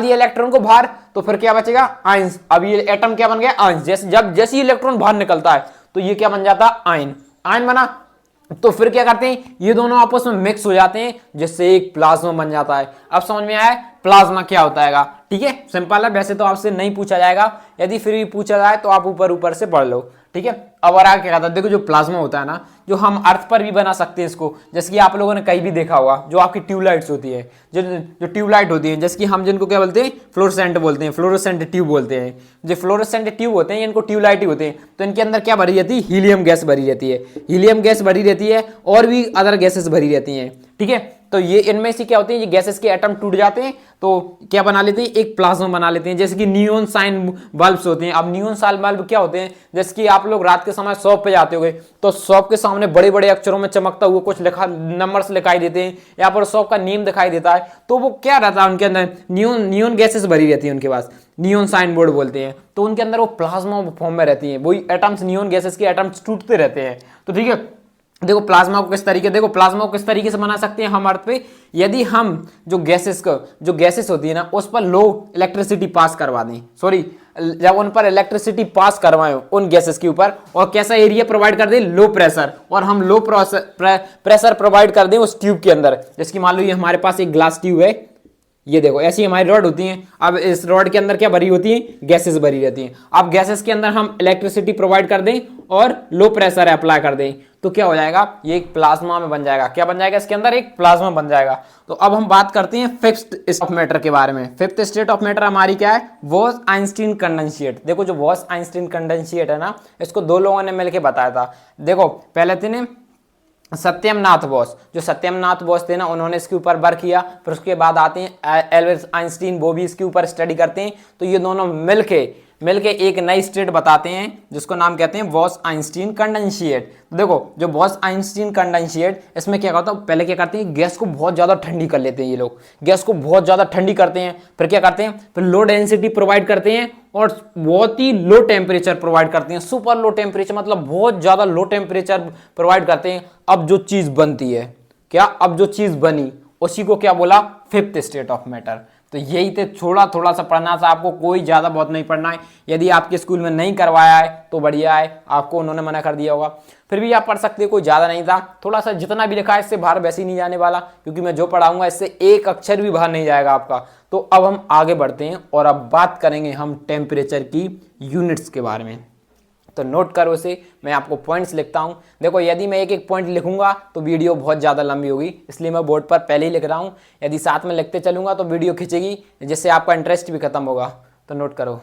इलेक्ट्रॉन को बाहर, तो फिर क्या बचेगा, आयंस। अब ये एटम क्या बन गया, आयंस। जैसे ही इलेक्ट्रॉन बाहर निकलता है तो ये क्या बन जाता है, आयन, आयन बना। तो फिर क्या करते हैं, ये दोनों आपस में मिक्स हो जाते हैं, जिससे एक प्लाज्मा बन जाता है। अब समझ में आया प्लाज्मा क्या होता है, ठीक है, सिंपल है। वैसे तो आपसे नहीं पूछा जाएगा, यदि फिर भी पूछा जाए तो आप ऊपर से पढ़ लो, ठीक है। अब और आगे क्या कहता है, देखो जो प्लाज्मा होता है ना, जो हम अर्थ पर भी बना सकते हैं इसको, जैसे कि आप लोगों ने कहीं भी देखा होगा, जो आपकी ट्यूबलाइट्स होती है, जो ट्यूबलाइट होती है, जैसे कि हम जिनको क्या बोलते हैं, फ्लोरोसेंट बोलते हैं, फ्लोरोसेंट ट्यूब बोलते हैं। जो फ्लोरोसेंट ट्यूब होते हैं इनको ट्यूबलाइट ही होते हैं। तो इनके अंदर क्या भरी रहती है, हीलियम गैस भरी रहती है, हीलियम गैस भरी रहती है, और भी अदर गैसेस भरी रहती हैं, ठीक है। तो ये इनमें से क्या होते हैं, ये गैसेस के एटम टूट जाते हैं तो क्या बना लेते हैं, एक प्लाज्मा बना लेते हैं। जैसे कि नियॉन साइन बल्ब्स होते हैं। अब नियॉन साइन बल्ब क्या होते हैं, जैसे कि आप लोग रात के समय शॉप पे जाते होंगे, तो शॉप के सामने बड़े बड़े अक्षरों में चमकता हुआ कुछ लिखा, नंबर्स दिखाई देते हैं, या पर शॉप का नेम दिखाई देता है। तो वो क्या रहता है, उनके अंदर नियॉन गैसेस भरी रहती है, उनके पास नियॉन साइन बोर्ड बोलते हैं। तो उनके अंदर वो प्लाज्मा फॉर्म में रहती है, वही एटम्स, नियॉन गैसेस के एटम्स टूटते रहते हैं। तो ठीक है, देखो प्लाज्मा को किस तरीके से बना सकते हैं हम अर्थ पे, यदि हम जो गैसेस होती है ना, उस पर लो इलेक्ट्रिसिटी पास करवा दें, जब उन पर इलेक्ट्रिसिटी पास करवाएं उन गैसेस के ऊपर, और कैसा एरिया प्रोवाइड कर दें, लो प्रेशर, और हम लो प्रेशर प्रोवाइड कर दें उस ट्यूब के अंदर। जैसे मान लो ये हमारे पास एक ग्लास ट्यूब है, ये देखो ऐसी हमारी रॉड होती है। अब इस रॉड के अंदर क्या भरी होती है, गैसेस भरी रहती हैं। अब गैसेस के अंदर हम इलेक्ट्रिसिटी प्रोवाइड कर दें और लो प्रेशर अप्लाई कर दें, तो क्या हो जाएगा, ये एक प्लाज्मा में बन जाएगा। क्या बन जाएगा, इसके अंदर एक प्लाज्मा बन जाएगा। तो अब हम बात करते हैं फिफ्थ स्टेट ऑफ मैटर के बारे में। फिफ्थ स्टेट ऑफ मैटर हमारी क्या है, बोस-आइंस्टीन कंडेंसेट। देखो जो बोस-आइंस्टीन कंडेंसेट है ना, इसको दो लोगों ने मिलकर बताया था। देखो पहले थे सत्यमनाथ बोस, जो सत्यमनाथ बोस थे ना, उन्होंने इसके ऊपर वर्क किया। फिर उसके बाद आते हैं एल्बर्ट आइंस्टीन, वो भी इसके ऊपर स्टडी करते हैं। तो ये दोनों मिलके एक नई स्टेट बताते हैं, जिसको नाम कहते हैं बोस-आइंस्टीन कंडेंसेट। देखो जो बोस-आइंस्टीन कंडेंसेट, इसमें क्या होता है, पहले क्या करते हैं, गैस को बहुत ज्यादा ठंडी कर लेते हैं। ये लोग गैस को बहुत ज्यादा ठंडी करते हैं, फिर क्या करते हैं, फिर लो डेंसिटी प्रोवाइड करते हैं, और बहुत ही लो टेम्परेचर प्रोवाइड करते हैं। सुपर लो टेम्परेचर मतलब बहुत ज्यादा लो टेम्परेचर प्रोवाइड करते हैं। अब जो चीज बनती है, अब जो चीज बनी, उसी को क्या बोला, फिफ्थ स्टेट ऑफ मैटर। तो यही थे, थोड़ा सा पढ़ना था आपको, कोई ज्यादा बहुत नहीं पढ़ना है। यदि आपके स्कूल में नहीं करवाया है तो बढ़िया है, आपको उन्होंने मना कर दिया होगा, फिर भी आप पढ़ सकते हो, कोई ज्यादा नहीं था। थोड़ा सा जितना भी लिखा है इससे बाहर वैसे ही नहीं जाने वाला, क्योंकि मैं जो पढ़ाऊंगा इससे एक अक्षर भी बाहर नहीं जाएगा आपका। तो अब हम आगे बढ़ते हैं और अब बात करेंगे हम टेम्परेचर की यूनिट्स के बारे में। तो नोट करो इसे, मैं आपको पॉइंट्स लिखता हूं। देखो यदि मैं एक एक पॉइंट लिखूंगा तो वीडियो बहुत ज़्यादा लंबी होगी, इसलिए मैं बोर्ड पर पहले ही लिख रहा हूं। यदि साथ में लिखते चलूंगा तो वीडियो खींचेगी, जिससे आपका इंटरेस्ट भी खत्म होगा। तो नोट करो।